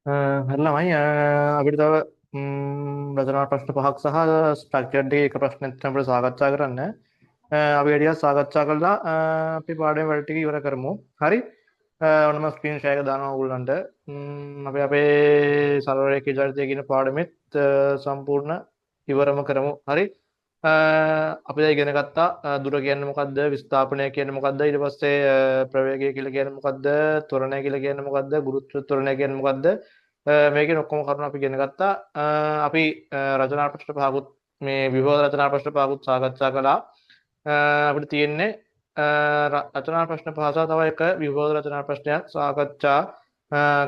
හරිලමයි අපිට තව රචනා ප්‍රශ්න පහක් සහ ස්ට්‍රක්චර්ඩ් එක ප්‍රශ්නෙත් අපිට සාකච්ඡා කරන්න. අපි ටිකක් සාකච්ඡා කළා අපි පාඩම වැඩ ටික ඉවර කරමු. හරි. ඔන්නම ස්ක්‍රීන් ෂෙයා එක දානවා ඔයගොල්ලන්ට. අපි අපේ සරල රේඛා චරිතය කියන පාඩමෙත් සම්පූර්ණ ඉවරම කරමු. හරි. අපි දැන් ඉගෙන ගත්තා දුර කියන්නේ මොකද්ද, විස්ථාපනය කියන්නේ මොකද්ද, ඊට පස්සේ ප්‍රවේගය කියලා කියන්නේ මොකද්ද, ත්වරණය කියලා කියන්නේ මොකද්ද, ගුරුත්ව ත්වරණය කියන්නේ මොකද්ද. මේකෙන් ඔක්කොම කරුණු අපි ඉගෙන ගත්තා. අපි රචනා ප්‍රශ්න පහකුත් මේ විභව රචනා ප්‍රශ්න පහකුත් සාකච්ඡා කළා. අපිට තියෙන්නේ රචනා ප්‍රශ්න පහ සහ තව එක විභව රචනා ප්‍රශ්නයක් සාකච්ඡා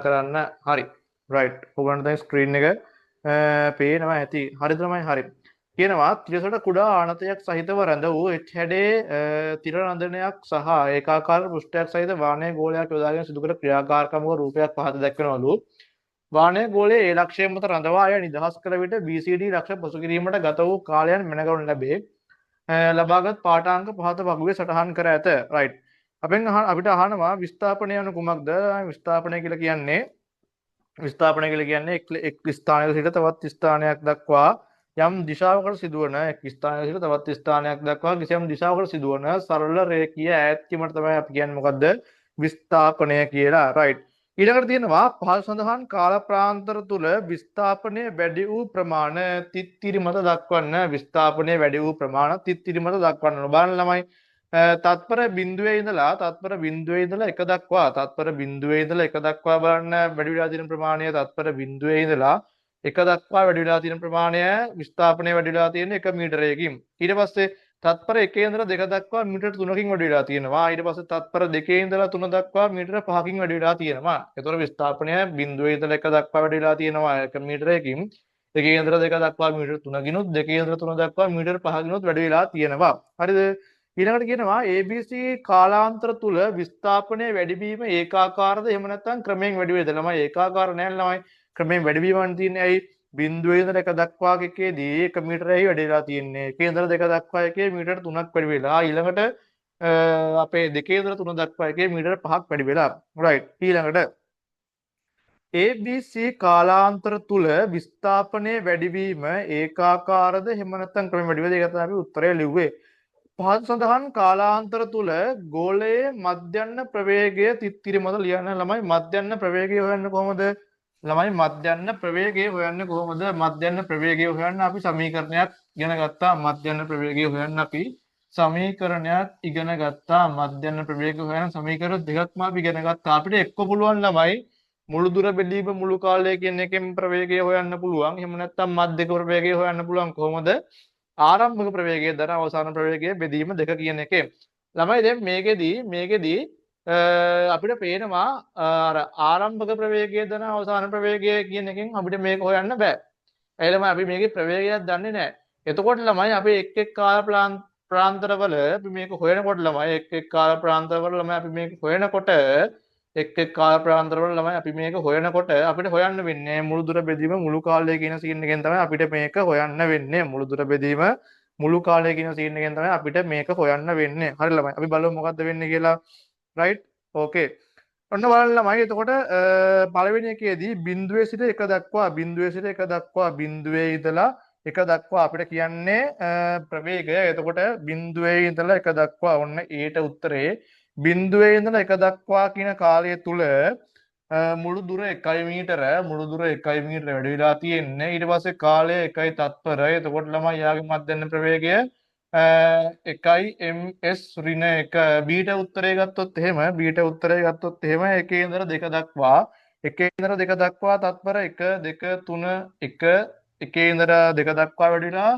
කරන්න. හරි. රයිට්. ඔයගොල්ලන්ට දැන් ස්ක්‍රීන් එක පේනවා ඇති. හරිද ළමයි? හරි. කියනවා ත්‍රිසට කුඩා ආනතයක් සහිතව රැඳ වූ එච් හැඩේ තිර රඳනයක් සහ ඒකාකාර පෘෂ්ඨයක් සහිත වාණය ගෝලයක් යොදාගෙන සිදු කර ක්‍රියාකාරකමක රූපයක් පහත දැක්වෙනවලු. වාණය ගෝලයේ ඒ ලක්ෂය මත රඳවා අය නිදහස් කළ විට BCD ලක්ෂ පසු කිරීමට ගත වූ කාලයන් මැනගනු ලැබේ. ලබාගත් පාඨාංක පහත වගුවේ සටහන් කර ඇත. රයිට්. අපිට අහනවා විස්ථාපනය යනු කුමක්ද? විස්ථාපනය කියලා කියන්නේ එක් ස්ථානයක සිට තවත් ස්ථානයක් දක්වා යම් දිශාවකට සිදුවන එක් ස්ථානයක සිට තවත් ස්ථානයක් දක්වා කිසියම් දිශාවකට සිදුවන සරල රේඛීය ඈත්කීමට තමයි අපි කියන්නේ මොකද්ද? විස්ථාපනය කියලා. රයිට්. ඊළඟට තියෙනවා පහළ සඳහන් කාල ප්‍රාන්තර තුල විස්ථාපනය වැඩි වූ ප්‍රමාණ තිත්තිරි මත දක්වන්න. විස්ථාපනය වැඩි වූ ප්‍රමාණ තිත්තිරි මත දක්වන්න. බලන්න ළමයි. තත්පර බිඳුවේ ඉඳලා තත්පර බිඳුවේ ඉඳලා 1 දක්වා තත්පර බිඳුවේ ඉඳලා 1 දක්වා බලන්න වැඩි වෙලා තියෙන ප්‍රමාණය තත්පර බිඳුවේ ඉඳලා 1 දක්වා වැඩි වෙලා තියෙන ප්‍රමාණය විස්ථාපනය වැඩි වෙලා තියෙන 1 මීටරයකින්. ඊට පස්සේ තත්පර 1 ඉඳලා 2 දක්වා මීටර 3කින් වැඩි වෙලා තියෙනවා. ඊට පස්සේ තත්පර 2 ඉඳලා 3 දක්වා මීටර 5කින් වැඩි වෙලා තියෙනවා. ඒතකොට විස්ථාපනය බිඳුවේ ඉඳලා 1 දක්වා වැඩි වෙලා තියෙනවා 1 මීටරයකින්. 2 ඉඳලා 2 දක්වා මීටර 3කිනුත් 2 ඉඳලා 3 දක්වා මීටර 5කිනුත් වැඩි වෙලා තියෙනවා. හරිද? ඊළඟට කියනවා ABC කාලාන්තර තුල විස්ථාපනය වැඩිවීම ඒකාකාරද එහෙම නැත්නම් ක්‍රමයෙන් වැඩි වේද? ළමයි ඒකාකාර නැහැ ළමයි. ක්‍රමයෙන් වැඩිවීමක් තියෙන්නේ ඇයි? බිඳුවේ ඉඳලා 1 දක්වා එකේදී 1 මීටරයයි වැඩි වෙලා තියෙන්නේ. 1 ඉඳලා 2 දක්වා එකේ මීටර 3ක් වැඩි වෙලා. ඊළඟට අපේ 2 ඉඳලා 3 දක්වා එකේ මීටර 5ක් වැඩි වෙලා. රයිට්. ඊළඟට ABC කාලාන්තර තුල විස්ථාපනය වැඩිවීම ඒකාකාරද එහෙම නැත්නම් ක්‍රමයෙන් වැඩි වේද? ඒක තමයි අපි උත්තරය ලිව්වේ. පහත සඳහන් කාලාන්තර තුල ගෝලයේ මධ්‍යන්න ප්‍රවේගය තිත්තිරි මත ලියන්න. ළමයි මධ්‍යන්න ප්‍රවේගය හොයන්න කොහොමද? ළමයි මධ්‍යන්න ප්‍රවේගය හොයන්න කොහොමද? මධ්‍යන්න ප්‍රවේගය හොයන්න අපි සමීකරණයක් ඉගෙන ගත්තා. මධ්‍යන්න ප්‍රවේගය හොයන්න අපි සමීකරණයක් ඉගෙන ගත්තා. මධ්‍යන්න ප්‍රවේගය හොයන්න සමීකරණ දෙකක්ම අපි ඉගෙන ගත්තා. අපිට එක්ක පුළුවන් ළමයි මුළු දුර බෙදීම මුළු කාලය කියන එකෙන් ප්‍රවේගය හොයන්න පුළුවන්. එහෙම නැත්නම් මධ්‍යක ප්‍රවේගය හොයන්න පුළුවන්. කොහොමද? ආරම්භක ප්‍රවේගය දර අවසාන ප්‍රවේගය බෙදීම දෙක කියන එකේ. ළමයි දැන් මේකෙදී අපිට පේනවා අර ආරම්භක ප්‍රවේගය දන අවසාන ප්‍රවේගය කියන එකෙන් අපිට මේක හොයන්න බෑ. ඒ ළමයි අපි මේකේ ප්‍රවේගයක් දන්නේ නැහැ. එතකොට ළමයි අපි එක් එක් කාල ප්‍රාන්තරවල අපි මේක හොයනකොට ළමයි එක් එක් කාල ප්‍රාන්තරවල ළමයි අපි මේක හොයනකොට එක් එක් කාල ප්‍රාන්තරවල ළමයි අපි මේක හොයනකොට අපිට හොයන්න වෙන්නේ මුළු දුර බෙදීම මුළු කාලය කියන සීන් එකෙන් තමයි අපිට මේක හොයන්න වෙන්නේ. මුළු දුර බෙදීම මුළු කාලය කියන සීන් එකෙන් තමයි අපිට මේක හොයන්න වෙන්නේ. හරි ළමයි. අපි බලමු මොකද්ද වෙන්නේ කියලා. රයිට්. ඕකේ. ඔන්න බලන්න ළමයි. එතකොට පළවෙනි එකේදී බිඳුවේ සිට 1 දක්වා බිඳුවේ සිට 1 දක්වා බිඳුවේ ඉඳලා 1 දක්වා අපිට කියන්නේ ප්‍රවේගය. එතකොට බිඳුවේ ඉඳලා 1 දක්වා ඔන්න ඊට උත්තරේ බිඳුවේ ඉඳලා 1 දක්වා කියන කාලය තුල මුළු දුර 1 මීටර වැඩි වෙලා තියෙන්නේ. ඊට පස්සේ කාලය 1 තත්පර. එතකොට ළමයි යාගේ මධ්‍යන්න ප්‍රවේගය 1 ms ඍණ 1 බීට උත්තරේ ගත්තොත් එහෙම 1 එකේ ඉඳලා 2 දක්වා තත්පර 1 2 3 1 එකේ ඉඳලා 2 දක්වා වැඩිලා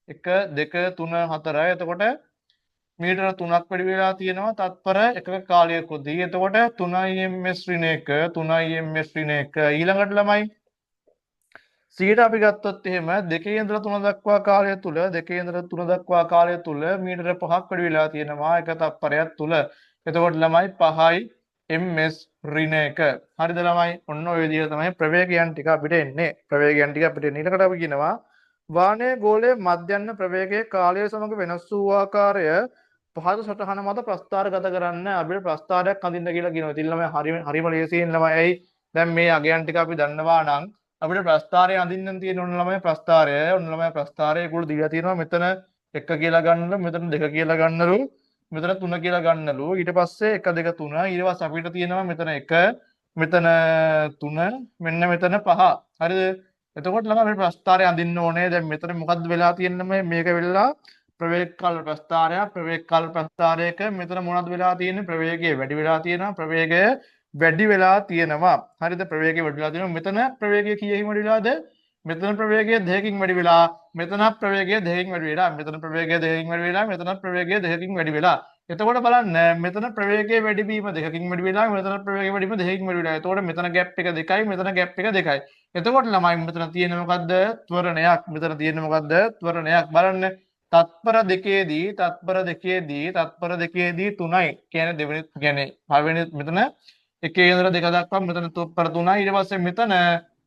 1 2 3 4යි. එතකොට මීටර 3ක් වැඩි වෙලා තියෙනවා තත්පර එකක කාලයකදී. එතකොට 3 ms ඍණ 1 ඊළඟට ළමයි සීට අපි ගත්තොත් එහෙම 2 ඉඳලා 3 දක්වා කාලය තුල මීටර 5ක් වැඩි වෙලා තියෙනවා එක තත්පරයක් තුල. එතකොට ළමයි 5යි ms ඍණ 1. හරිද ළමයි? ඔන්න ඔය විදිහට තමයි ප්‍රවේගයන් ටික අපිට එන්නේ. ඊළඟට අපි කියනවා වාහනයේ ගෝලයේ මධ්‍යන්න ප්‍රවේගයේ කාලය සමග වෙනස් වූ ආකාරය පහත සටහන මත ප්‍රස්ථාරගත කරන්න. අපිට ප්‍රස්ථාරයක් අඳින්න කියලා කියනවා. ඉතින් ළමයි හරිම ලේසියෙන් ළමයි ඇයි දැන් මේ අගයන් ටික අපි දන්නවා නම් අපිට ප්‍රස්ථාරය අඳින්න තියෙන ඔන්න ළමයි ප්‍රස්ථාරය ඔන්න ළමයි ප්‍රස්ථාරය ඒගොල්ලෝ දීලා තියෙනවා මෙතන 1 කියලා ගන්නලු මෙතන 2 කියලා ගන්නලු මෙතන 3 කියලා ගන්නලු ඊට පස්සේ 1 2 3 ඊට පස්සේ අපිට තියෙනවා මෙතන 1 මෙතන 3 මෙන්න මෙතන 5 හරිද එතකොට ළමයි අපිට ප්‍රස්ථාරය අඳින්න ඕනේ දැන් මෙතන මොකද්ද වෙලා තියෙන්නේ මේක වෙලා ප්‍රවේග කාල ප්‍රස්ථාරයක් ප්‍රවේග කාල ප්‍රස්ථාරයක මෙතන මොනවද වෙලා තියෙන්නේ ප්‍රවේගය වැඩි වෙලා තියෙනවා ප්‍රවේගය වැඩි වෙලා තියෙනවා හරිද ප්‍රවේගය වැඩි වෙලා තියෙනවා මෙතන ප්‍රවේගය කීයකින් වැඩි වෙලාද මෙතන ප්‍රවේගය 2කින් වැඩි වෙලා මෙතන ප්‍රවේගය 2කින් වැඩි වෙලා මෙතන ප්‍රවේගය 2කින් වැඩි වෙලා මෙතන ප්‍රවේගය 2කින් වැඩි වෙලා එතකොට බලන්න මෙතන ප්‍රවේගයේ වැඩි වීම 2කින් වැඩි වෙලා මෙතන ප්‍රවේගයේ වැඩි වීම 2කින් වැඩි වෙලා එතකොට මෙතන ગેප් එක 2යි මෙතන ગેප් එක 2යි එතකොට ළමයි මෙතන තියෙන්නේ මොකද්ද ත්වරණයක් මෙතන තියෙන්නේ මොකද්ද ත්වරණයක් බලන්න තත්පර දෙකේදී 3යි කියන්නේ දෙවෙනි කියන්නේ පළවෙනි මෙතන 1 ඉඳලා 2 දක්වා මෙතන තත්පර 3යි ඊට පස්සේ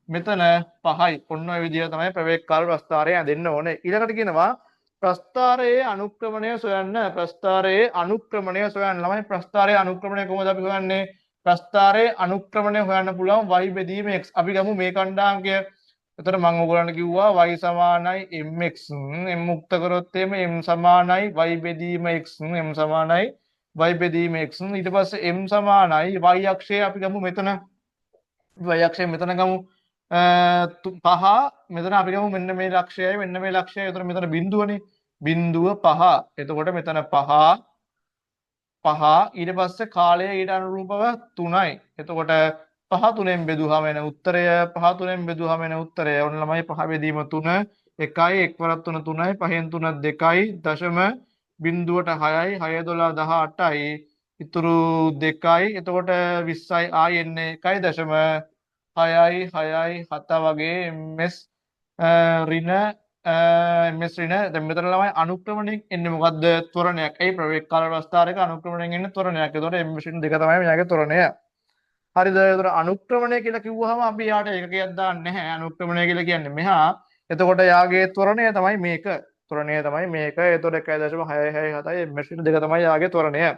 මෙතන 5යි ඔන්න ඔය විදිහට තමයි ප්‍රවේග කාල ප්‍රස්ථාරය ඇදෙන්න ඕනේ ඊළඟට කියනවා ප්‍රස්ථාරයේ අනුක්‍රමණය සොයන්න ප්‍රස්ථාරයේ අනුක්‍රමණය සොයන්න ළමයි ප්‍රස්ථාරයේ අනුක්‍රමණය කොහොමද අපි හොයන්නේ ප්‍රස්ථාරයේ අනුක්‍රමණය හොයන්න පුළුවන් y බෙදීම x අපි ගමු මේ ඛණ්ඩාංකය එතකොට මම ඔයගොල්ලන්ට කිව්වා y සමානයි mx m මුක්ත කරොත් එimhe m සමානයි y බෙදීම x m සමානයි y බෙදීම x ඊට පස්සේ m සමානයි y අක්ෂය අපි ගමු මෙතන y අක්ෂය මෙතන ගමු 5 මෙතන අපි ගමු මෙන්න මේ ලක්ෂයයි මෙන්න මේ ලක්ෂයයි එතකොට මෙතන බිඳුවනේ බිඳුව 5 එතකොට මෙතන 5 ඊට පස්සේ කාලය ඊට අනුරූපව 3යි එතකොට 5 3ෙන් බෙදුවාම එන උත්තරය 5 3ෙන් බෙදුවාම එන උත්තරය ඔන්න ළමයි 5 බෙදීම 3 1යි 1 වරක් 3 3යි 5න් 3 2යි දශම බිඳුවට 6යි 6 12 18යි ඉතුරු 2යි එතකොට 20යි ආයෙ එන්නේ 1යි දශම 6යි 7 වගේ ms ඍණ ms ඍණ දැන් මෙතන ළමයි අනුක්‍රමණයෙන් එන්නේ මොකද්ද ත්වරණයක් ඒ ප්‍රවේග කාල ප්‍රස්ථාරයක අනුක්‍රමණයෙන් එන්නේ ත්වරණයක් එතකොට ms ඍණ 2 තමයි මෙයාගේ ත්වරණය හරිද එතකොට අනුක්‍රමණය කියලා කිව්වහම අපි යාට ඒකකයක් දාන්නේ නැහැ අනුක්‍රමණය කියලා කියන්නේ මෙහා එතකොට යාගේ ත්වරණය තමයි මේක එතකොට 1.667යි ms ඍණ 2 තමයි යාගේ ත්වරණය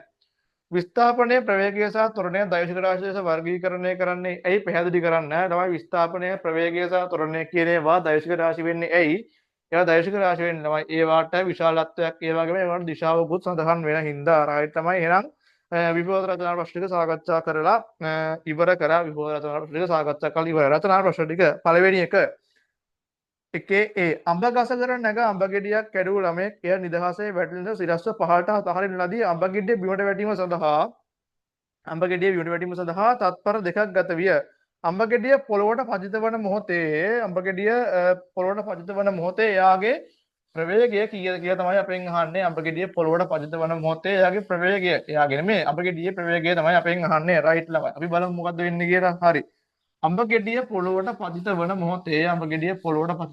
විස්ථාපනයේ ප්‍රවේගය සහ ත්වරණය දෛශික රාශිය ලෙස වර්ගීකරණය කරන්නේ ඇයි පැහැදිලි කරන්න තමයි විස්ථාපනයේ ප්‍රවේගය සහ ත්වරණය කියන ඒවා දෛශික රාශි වෙන්නේ ඇයි ඒවා දෛශික රාශි වෙන්නේ තමයි ඒවාට විශාලත්වයක් ඒ වගේම ඒවට දිශාවකුත් සඳහන් වෙන හින්දා රයිට් තමයි එහෙනම් විභව රචනා ප්‍රශ්න ටික සාකච්ඡා කරලා ඉවර කරා විභව රචනා ප්‍රශ්න ටික සාකච්ඡා කරලා ඉවර රචනා ප්‍රශ්න ටික පළවෙනි එක එකේ ඒ අඹ ගස කර නැග අඹ ගෙඩියක් කැඩූ ළමයෙක් එය නිදහසේ වැටෙන සිරස්ව පහළට අතහරින ලදී අඹ ගෙඩිය බිමට වැටීම සඳහා තත්පර දෙකක් ගත විය අඹ ගෙඩිය පොළොවට පතිත වන මොහොතේ එයාගේ ප්‍රවේගය කීයද කියලා තමයි අපෙන් අහන්නේ අඹ ගෙඩිය පොළොවට පතිත වන මොහොතේ එයාගේ ප්‍රවේගය එයාගේ නෙමෙයි අඹ ගෙඩියේ ප්‍රවේගය තමයි අපෙන් අහන්නේ රයිට් ළමයි අපි බලමු මොකද්ද වෙන්නේ කියලා හරි අඹ ගෙඩිය පොළොවට පතිත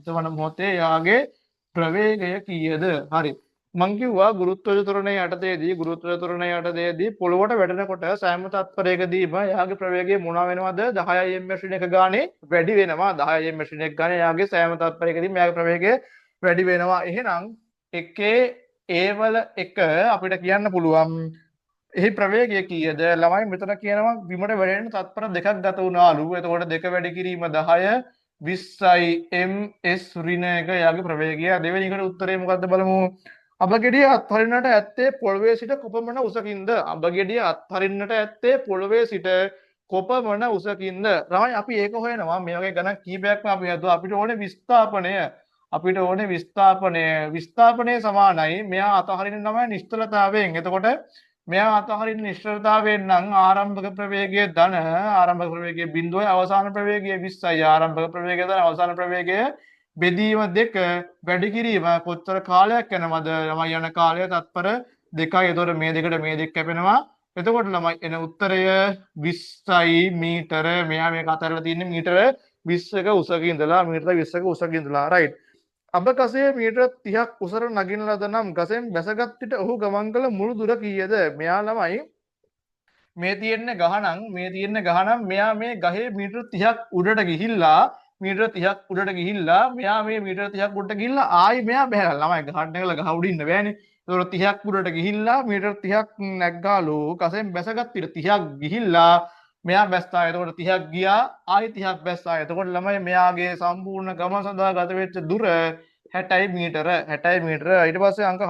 වන මොහොතේ යාගේ ප්‍රවේගය කීයද හරි මං කිව්වා ගුරුත්වාකර්ෂණ ත්වරණය යටතේදී පොළොවට වැටෙනකොට සෑම තත්පරයකදීම යාගේ ප්‍රවේගය මොනවා වෙනවද 10 ms ඍණ 1 ගානේ වැඩි වෙනවා 10 ms ඍණ 1 ගානේ යාගේ සෑම තත්පරයකදීම යාගේ ප්‍රවේගය වැඩි වෙනවා එහෙනම් එකේ ඒ වල එක අපිට කියන්න පුළුවන් එහි ප්‍රවේගය කීයද ළමයි මෙතන කියනවා බිමට වැටෙන තත්පර දෙකක් ගත වුණාලු එතකොට දෙක වැඩි කිරීම 10 20යි ms ඍණ 1 යාගේ ප්‍රවේගය දෙවෙනි එකට උත්තරේ මොකද්ද බලමු අඹ ගෙඩිය අත්හරින්නට ඇත්තේ පොළවේ සිට කොපමණ උසකින්ද අඹ ගෙඩිය අත්හරින්නට ඇත්තේ පොළවේ සිට කොපමණ උසකින්ද ළමයි අපි ඒක හොයනවා මේ වගේ ගණන් කීපයක්ම අපි හදුවා අපිට ඕනේ විස්ථාපනය සමානයි මෙයා අතහරින්න තමයි නිශ්චලතාවයෙන් එතකොට මෙයා අතහරින්න නිශ්චලතාවයෙන් නම් ආරම්භක ප්‍රවේගය ධන ආරම්භක ප්‍රවේගය 0යි අවසාන ප්‍රවේගය 20යි ආරම්භක ප්‍රවේගය ධන අවසාන ප්‍රවේගය බෙදීම 2 වැඩි කිරීම කොච්චර කාලයක් යනවද ළමයි යන කාලය තත්පර 2යි එතකොට මේ දෙකට මේ දෙක කැපෙනවා එතකොට ළමයි එන උත්තරය 20යි මීටර මෙයා මේක අතරලා තියෙන්නේ මීටර 20ක උසක ඉඳලා රයිට් අඹ ගසේ මීටර 30ක් උසට නගින ලද නම් ගසෙන් බැසගත් විට ඔහු ගමන් කළ මුළු දුර කීයද මෙයා ළමයි මේ තියෙන ගහනම් මෙයා මේ ගහේ මීටර 30ක් උඩට ගිහිල්ලා මෙයා මේ මීටර 30ක් උඩට ගිහිල්ලා ආයි මෙයා බහැලා ළමයි ගහන්න ගල ගහ උඩින්න බෑනේ ඒතකොට 30ක් උඩට ගිහිල්ලා මීටර 30ක් නැග්ගාලු ගසෙන් බැසගත් විට 30ක් ගිහිල්ලා මෙයා බැස්සා. එතකොට 30ක් ගියා. ආයි 30ක් බැස්සා. එතකොට ළමයි මෙයාගේ සම්පූර්ණ ගමන සඳහා ගත වෙච්ච දුර 60 මීටර. 60 මීටර. ඊට පස්සේ අංක 4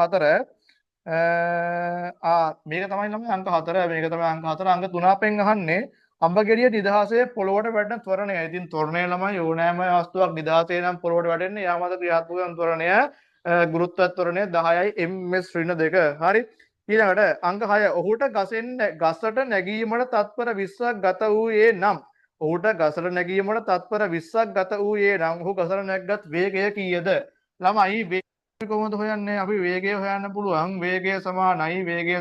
මේක තමයි ළමයි අංක 4. මේක තමයි අංක 4. අංක 3 අපෙන් අහන්නේ අඹ ගෙඩිය නිදහසේ පොළොවට වැටෙන ත්වරණය. ඉතින් ත්වරණය ළමයි ඕනෑම වස්තුවක් නිදහසේ නම් පොළොවට වැටෙන්නේ. යා මත ක්‍රියාත්මක වන ත්වරණය ගුරුත්ව ත්වරණය 10යි ms ඍණ 2. හරි. ඊළඟට අංක 6 ඔහුට ගසට නැගීමට තත්පර 20ක් ගත වූයේ නම් ඔහුට ගසට නැගීමට තත්පර 20ක් ගත වූයේ නම් ඔහු ගසට නැග්ගත් වේගය කීයද? ළමයි වේගය කොහොමද හොයන්නේ? අපි වේගය හොයන්න පුළුවන්. වේගය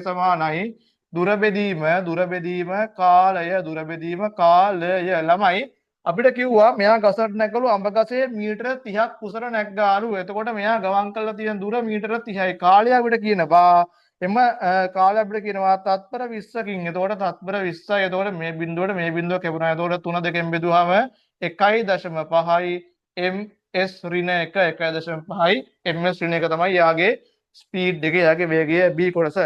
සමානයි දුර බෙදීම කාලය ළමයි අපිට කිව්වා මෙයා ගසට නැගලු අඹ ගසේ මීටර 30ක් කුසට නැග්ගාලු. එතකොට මෙයා ගමන් කරලා තියෙන දුර මීටර 30යි. කාලය අපිට කියනවා එම කාලය අපිට කියනවා තත්පර 20කින්. එතකොට තත්පර 20යි. එතකොට මේ බිඳුවට මේ බිඳුව කැපුණා. එතකොට 3 2කින් බෙදුවාම 1.5යි ms ඍණ 1.5යි ms ඍණ 1 තමයි යාගේ ස්පීඩ් එක, යාගේ වේගය b කොටස.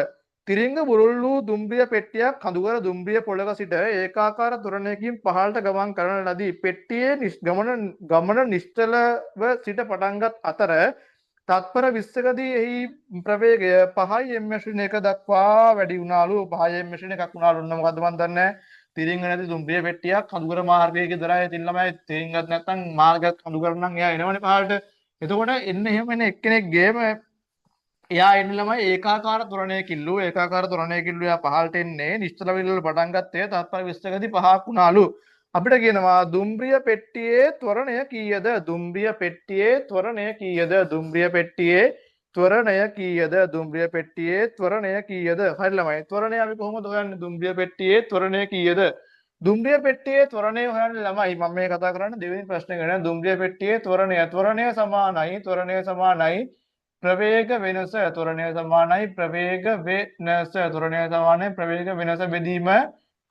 තිරිංග බුරුල් වූ දුම්රිය පෙට්ටියක් කඳුකර දුම්රිය පොළක සිට ඒකාකාර ත්වරණයකින් පහළට ගමන් කරන ලදී. පෙට්ටියේ ගමන නිශ්චලව සිට පටන්ගත් අතර තත්පර 20කදී එහි ප්‍රවේගය 5යි ms ඍණ 1 දක්වා වැඩි වුණාලු. 5යි ms ඍණ 1ක් වුණාලු. ඔන්න මොකද්ද මන් දන්නේ. තිරිංග නැති දුම්රිය පෙට්ටියක් කඳුකර මාර්ගයේ ඉදරයි. ඉතින් ළමයි තිරිංගත් නැත්නම් මාර්ගයක් කඳුකර නම් එයා එනවනේ පහළට. එතකොට එන්න එහෙම එන එක්කෙනෙක්ගේම එයා එන්නේ ළමයි ඒකාකාර ත්වරණයකින්ලු. ඒකාකාර ත්වරණයකින්ලු එයා පහළට එන්නේ. නිශ්චල වේගවල පටන් ගත්තේ තත්පර 20කදී 5ක් වුණාලු. අපිට කියනවා දුම්රිය පෙට්ටියේ ත්වරණය කීයද? දුම්රිය පෙට්ටියේ ත්වරණය කීයද? දුම්රිය පෙට්ටියේ ත්වරණය කීයද? දුම්රිය පෙට්ටියේ ත්වරණය කීයද? හරි ළමයි. ත්වරණය අපි කොහොමද හොයන්නේ? දුම්රිය පෙට්ටියේ ත්වරණය කීයද? දුම්රිය පෙට්ටියේ ත්වරණය හොයන්නේ ළමයි. මම මේ කතා කරන්නේ දෙවෙනි ප්‍රශ්නේ ගැන. දුම්රිය පෙට්ටියේ ත්වරණය සමානයි ප්‍රවේග වෙනස. ත්වරණය සමානයි ප්‍රවේග වෙනස. ත්වරණය සමානයි ප්‍රවේග වෙනස බෙදීම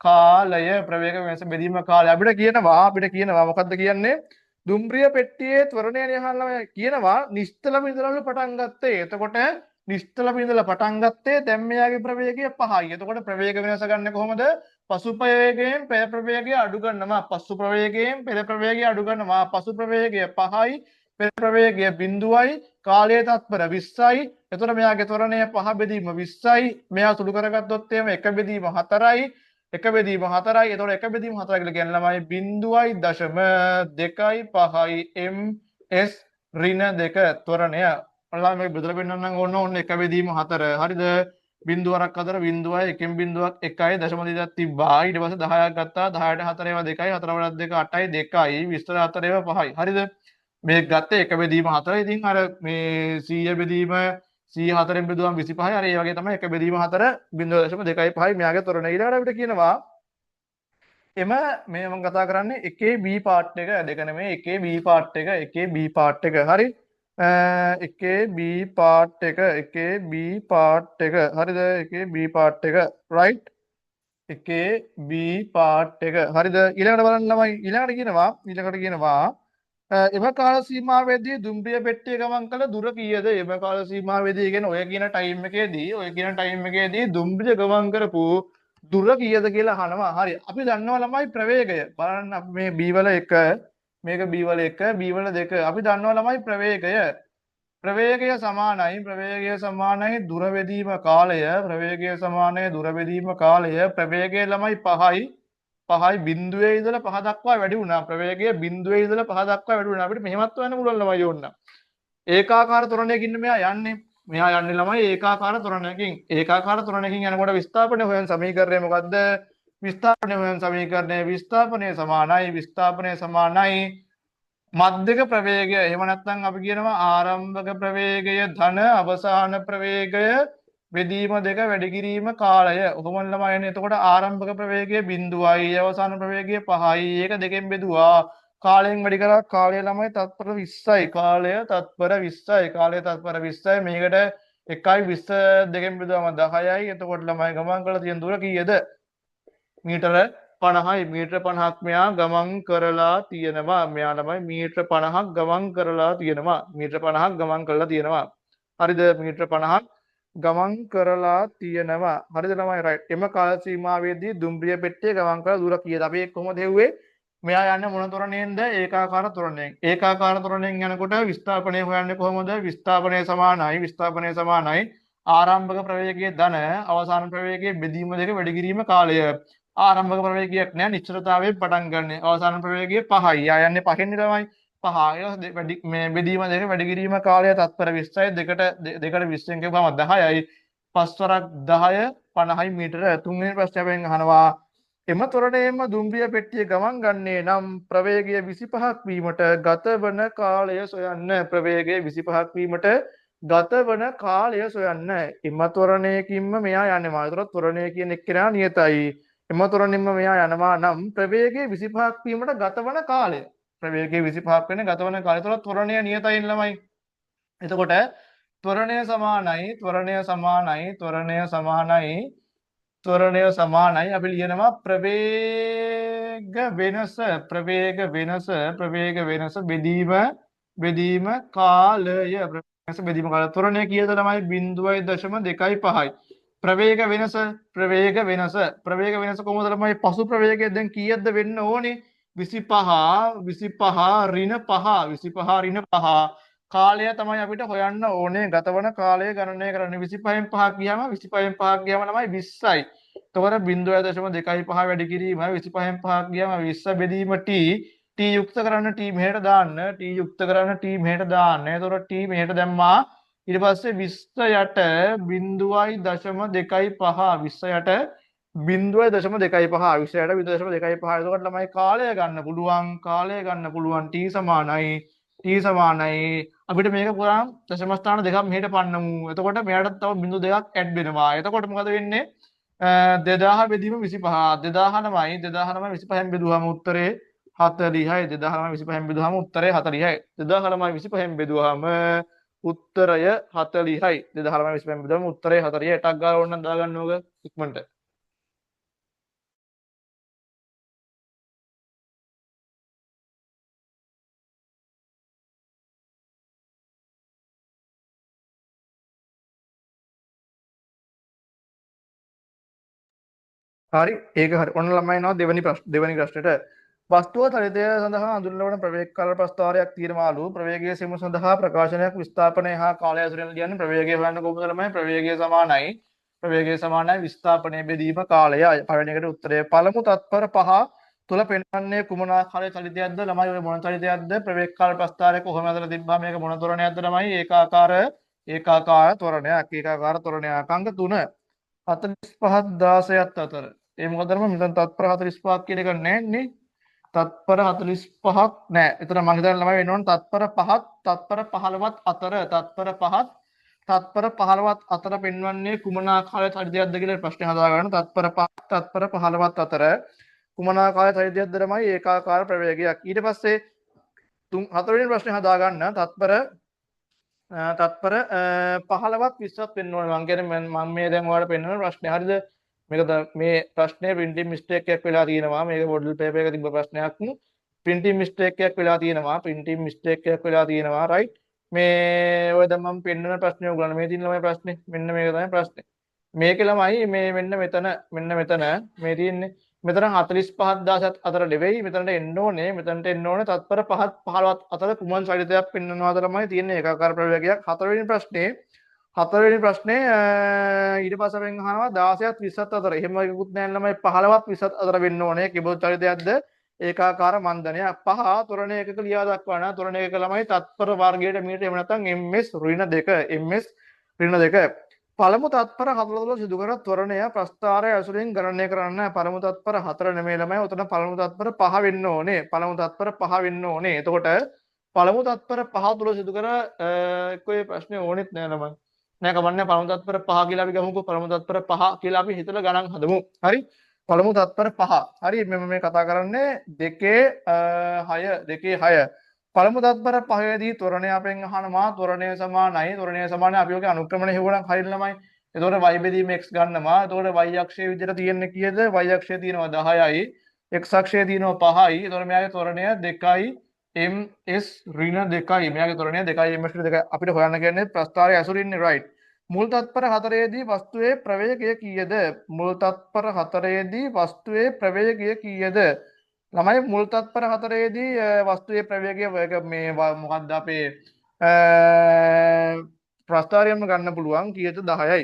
කාලය. ප්‍රවේග වෙනස බෙදීම කාලය. අපිට කියනවා මොකද්ද කියන්නේ? දුම්රිය පෙට්ටියේ ත්වරණය නිහල්ලා කියනවා නිශ්චල බිඳුවල පටන් ගත්තේ. එතකොට නිශ්චල බිඳුවල පටන් ගත්තේ දැන් මෙයාගේ ප්‍රවේගය 5යි. එතකොට ප්‍රවේග වෙනස ගන්න කොහොමද? පසු ප්‍රවේගයෙන් පෙර ප්‍රවේගය අඩු කරනවා. පසු ප්‍රවේගයෙන් පෙර ප්‍රවේගය අඩු කරනවා. පසු ප්‍රවේගය 5යි පෙර ප්‍රවේගය 0යි කාලය තත්පර 20යි. එතකොට මෙයාගේ ත්වරණය 5 බෙදීම 20යි. මෙයා සුළු කරගත්තොත් එහෙම 1 බෙදීම 4යි. 1 බෙදීම 4යි. එතකොට 1 බෙදීම 4 කියලා කියන්නේ ළමයි 0.25යි ms ඍණ 2 ත්වරණය. ඔයාලා මේක බෙදලා පෙන්නන්නම් ඕන්න 1 බෙදීම 4. හරිද? බිඳුවරක් අතර බිඳුවයි එකෙන් බිඳුවක් 1යි දශම දෙකක් තිබ්බා. ඊට පස්සේ 10ක් ගත්තා. 10ට 4 ඒවා 2යි 4 වඩා 2 8යි 2යි 20ට 4 ඒවා 5යි. හරිද? මේක ගත්තේ 1 බෙදීම 4. ඉතින් අර මේ 100 බෙදීම 104න් බෙදුවම 25යි. අර ඒ වගේ තමයි 1 බෙදීම 4 0.25යි මෙයාගේ ත්වරණය. ඊළඟට අපිට කියනවා එම මේ මම කතා කරන්නේ එකේ B පාර්ට් එක දෙක නෙමෙයි එකේ B පාර්ට් එක හරි එකේ B පාර්ට් එක හරිද එකේ B පාර්ට් එක right එකේ B පාර්ට් එක හරිද ඊළඟට බලන්න ළමයි ඊළඟට කියනවා එම කාල සීමාවේදී දුම්රිය පෙට්ටිය ගමන් කළ දුර කීයද? එම කාල සීමාවේදී කියන්නේ ඔය කියන ටයිම් එකේදී දුම්රිය ගමන් කරපු දුර කීයද කියලා අහනවා. හරි. අපි දන්නවා ළමයි ප්‍රවේගය. බලන්න අපි මේ b වල 1 මේක b වල 1 b වල 2 අපි දන්නවා ළමයි ප්‍රවේගය. ප්‍රවේගය සමානයි දුර බෙදීම කාලය. ප්‍රවේගය ළමයි 5යි බිඳුවේ ඉඳලා 5 දක්වා වැඩි වුණා. ප්‍රවේගය බිඳුවේ ඉඳලා 5 දක්වා වැඩි වුණා. අපිට මෙහෙමත් හොයන්න පුළුවන් ළමයි ඕන්න. ඒකාකාර ත්වරණයකින් මෙයා යන්නේ ළමයි ඒකාකාර ත්වරණයකින්. ඒකාකාර ත්වරණයකින් යනකොට විස්ථාපනය හොයන සමීකරණය මොකද්ද? විස්ථාපනය සමානයි මධ්‍යක ප්‍රවේගය. එහෙම නැත්නම් අපි කියනවා ආරම්භක ප්‍රවේගය ධන අවසාන ප්‍රවේගය බෙදීම 2 වැඩි කිරීම කාලය. ඔහොම ළමයි එන්නේ. එතකොට ආරම්භක ප්‍රවේගය 0යි අවසාන ප්‍රවේගය 5යි. ඒක දෙකෙන් බෙදුවා. කාලයෙන් වැඩි කරා කාලය ළමයි තත්පර 20යි. කාලය තත්පර 20යි. මේකට 1.20 දෙකෙන් බෙදුවම 10යි. එතකොට ළමයි ගමන් කරලා තියෙන දුර කීයද? මීටර 50යි. මීටර 50ක් මෙයා ගමන් කරලා තියෙනවා. මීටර 50ක් ගමන් කරලා තියෙනවා. හරිද? මීටර 50ක් ගමන් කරලා තියෙනවා. හරිද ළමයි? රයිට්. එම කාල සීමාවේදී දුම්රිය පෙට්ටිය ගමන් කරලා දුර කීයද? අපි ඒක කොහොමද හෙව්වේ? මෙයා යන්නේ මොන තොරණයෙන්ද? ඒකාකාර තොරණයෙන්. ඒකාකාර තොරණයෙන් යනකොට විස්ථාපනය හොයන්නේ කොහොමද? විස්ථාපනය සමානයි. විස්ථාපනය සමානයි. ආරම්භක ප්‍රවේගයේ ධන අවසාන ප්‍රවේගයේ බෙදීම දෙක වැඩි කිරීම කාලය. ආරම්භක ප්‍රවේගයක් නෑ නිශ්චලතාවයෙන් පටන් ගන්න. අවසාන ප්‍රවේගයේ 5යි. යා යන්නේ 5න් ළමයි. 5 වැඩි මේ බෙදීම දෙක වැඩි කිරීම කාලය තත්පර 20යි දෙකට 20න් කියපුවම 10යි 5 වරක් 10 50යි මීටර. තුන්වෙනි ප්‍රශ්නයෙන් අහනවා එම තොරණයෙන්ම දුම්රිය පෙට්ටිය ගමන් ගන්නේ නම් ප්‍රවේගය 25ක් වීමට ගතවන කාලය සොයන්න. ප්‍රවේගය 25ක් වීමට ගතවන කාලය සොයන්න. එම තොරණයකින්ම මෙයා යන්නේ මාතර තොරණය කියන එක්කෙනා නියතයි. එම තොරණින්ම මෙයා යනවා නම් ප්‍රවේගය 25ක් වීමට ගතවන කාලය. ප්‍රවේගය 25ක් වෙන ගතවන කාලය තුළ තොරණය නියතයි ළමයි. එතකොට ත්වරණය සමානයි අපි ලියනවා ප්‍රවේග වෙනස බෙදීම කාලය බෙදීම කාලය ත්වරණය කීයද ළමයි 0.25යි ප්‍රවේග වෙනස කොහොමද ළමයි පසු ප්‍රවේගය දැන් කීයක්ද වෙන්න ඕනේ 25 ඍණ 5 කාලය තමයි අපිට හොයන්න ඕනේ ගතවන කාලය ගණනය කරන්න 25න් 5ක් ගියාම 25න් 5ක් ගියාම ළමයි 20යි. එතකොට 0.25 වැඩි කිරීම 25න් 5ක් ගියාම 20 බෙදීම t යුක්ත කරන්න t මෙහෙට දාන්න එතකොට t මෙහෙට දැම්මා ඊට පස්සේ 20 යට 0.25 එතකොට ළමයි කාලය ගන්න පුළුවන් t සමානයි අපිට මේක පුරාම දශම ස්ථාන දෙකක් මෙහෙට පන්නමු. එතකොට මෙයාට තව බිංදු දෙකක් ඇඩ් වෙනවා. එතකොට මොකද වෙන්නේ? 2000 බෙදීම 25. 25න් බෙදුවාම උත්තරේ 40යි. 25න් බෙදුවාම උත්තරේ 40යි. 25න් බෙදුවාම උත්තරය 40යි. 25න් බෙදුවාම උත්තරේ 40යි. ටක් ගාලා ඕනනම් දාගන්න ඕක ඉක්මනට. හරි ඒක හරි ඔන්න ළමයි නෝ දෙවනි ප්‍රශ්නෙට වස්තුව තලිතය සඳහා අඳුරන ප්‍රවේග කාල ප්‍රස්තාවයක් තියෙනවාලු ප්‍රවේගයේ සීම සඳහා ප්‍රකාශනයක් විස්ථාපනය හා කාලය ඇසුරෙන් කියන්නේ ප්‍රවේගය හොයන්න කොහොමද ළමයි ප්‍රවේගය සමානයි විස්ථාපනය බෙදීම කාලය පළවෙනි එකට උත්තරය පළමු තත්පර 5 තුල පෙන්වන්නේ කුමන ආකාරයේ චලිතයක්ද ළමයි ඔය මොන චලිතයක්ද ප්‍රවේග කාල ප්‍රස්තාවයක් කොහොම හදලා තිබ්බා මේක මොන තොරණයක්ද ළමයි ඒකාකාර තොරණයක් අංක 3 45 16ත් අතර ඒ මොකද මෙතන තත්පර 45ක් කියන එක නැහැ නේ තත්පර 45ක් නැහැ එතන මම හිතන්නේ ළමයි වෙන්න ඕන තත්පර 5ත් තත්පර 15ත් අතර පෙන්වන්නේ කුමන ආකාරයේ චරිතයක්ද කියලා ප්‍රශ්නේ හදාගන්න තත්පර 5ත් තත්පර 15ත් අතර කුමන ආකාරයේ චරිතයක්ද ළමයි ඒකාකාර ප්‍රවේගයක් ඊට පස්සේ හතරවෙනි ප්‍රශ්නේ හදාගන්න තත්පර 15ත් 20ත් වෙන්න ඕනේ මම කියන්නේ මම මේ දැන් ඔයාලට පෙන්නන ප්‍රශ්නේ හරියද මේක මේ ප්‍රශ්නේ printing mistake එකක් වෙලා තියෙනවා මේක model paper එකක තිබ්බ ප්‍රශ්නයක් printing mistake එකක් වෙලා තියෙනවා right මේ ඔය දැන් මම පෙන්නන ප්‍රශ්නේ ඔයගොල්ලෝ මේ තියෙන ළමයි ප්‍රශ්නේ මෙන්න මේක තමයි ප්‍රශ්නේ මේක ළමයි මේ මෙන්න මෙතන මේ තියෙන්නේ මෙතන 45000ත් අතර නෙවෙයි මෙතනට එන්න ඕනේ තත්පර 5ත් 15ත් අතර කුමන චලිතයක් පෙන්වනවාද ළමයි තියෙන්නේ ඒකාකාර ප්‍රවේගයක් හතරවෙනි ප්‍රශ්නේ ඊට පස්සේ වෙන් අහනවා 16ත් 20ත් අතර එහෙම එකකුත් නැහැ ළමයි 15ත් 20ත් අතර වෙන්න ඕනේ කිබොත් චලිතයක්ද ඒකාකාර මන්දනය 5 තොරණ එකක ලියා දක්වන තොරණ එකක ළමයි තත්පර වර්ගයට මීට එහෙම නැත්නම් ms ඍණ 2 පළමු තත්පර 4 තුළ සිදු කර ත්වරණය ප්‍රස්ථාරය ඇසුරින් ගණනය කරන්න පළමු තත්පර 4 නෙමෙයි ළමයි උතන පළමු තත්පර 5 වෙන්න ඕනේ එතකොට පළමු තත්පර 5 තුළ සිදු කර එක්කෝ ප්‍රශ්නේ ඕනෙත් නෑ ළමයි නෑ කමන්නේ පළමු තත්පර 5 කියලා අපි ගමුකෝ පළමු තත්පර 5 කියලා අපි හිතලා ගණන් හදමු හරි පළමු තත්පර 5 හරි මේ කතා කරන්නේ 2 6 පළමු තත්පර 5 දී ත්වරණය අපෙන් අහනවා ත්වරණය සමානයි අපි ඔගේ අනුක්‍රමණය හෙවුවනම් හරියට ළමයි එතකොට y බෙදීම x ගන්නවා එතකොට y අක්ෂයේ විදිහට තියෙන්නේ කීයද y අක්ෂයේ තියෙනවා 10යි x අක්ෂයේ තියෙනවා 5යි එතකොට මෙයාගේ ත්වරණය 2යි ms ඍණ 2යි මෙයාගේ ත්වරණය 2යි ms ඍණ 2යි අපිට හොයන්න කියන්නේ ප්‍රස්ථාරය ඇසුරින්නේ right මුල් තත්පර 4ේදී වස්තුවේ ප්‍රවේගය කීයද? මුල් තත්පර 4ේදී වස්තුවේ ප්‍රවේගය කීයද? ළමයි මුල් තත්පර 4ේදී වස්තුවේ ප්‍රවේගය මේ මොකක්ද අපේ ප්‍රස්ථාරයම ගන්න පුළුවන් කීයද? 10යි.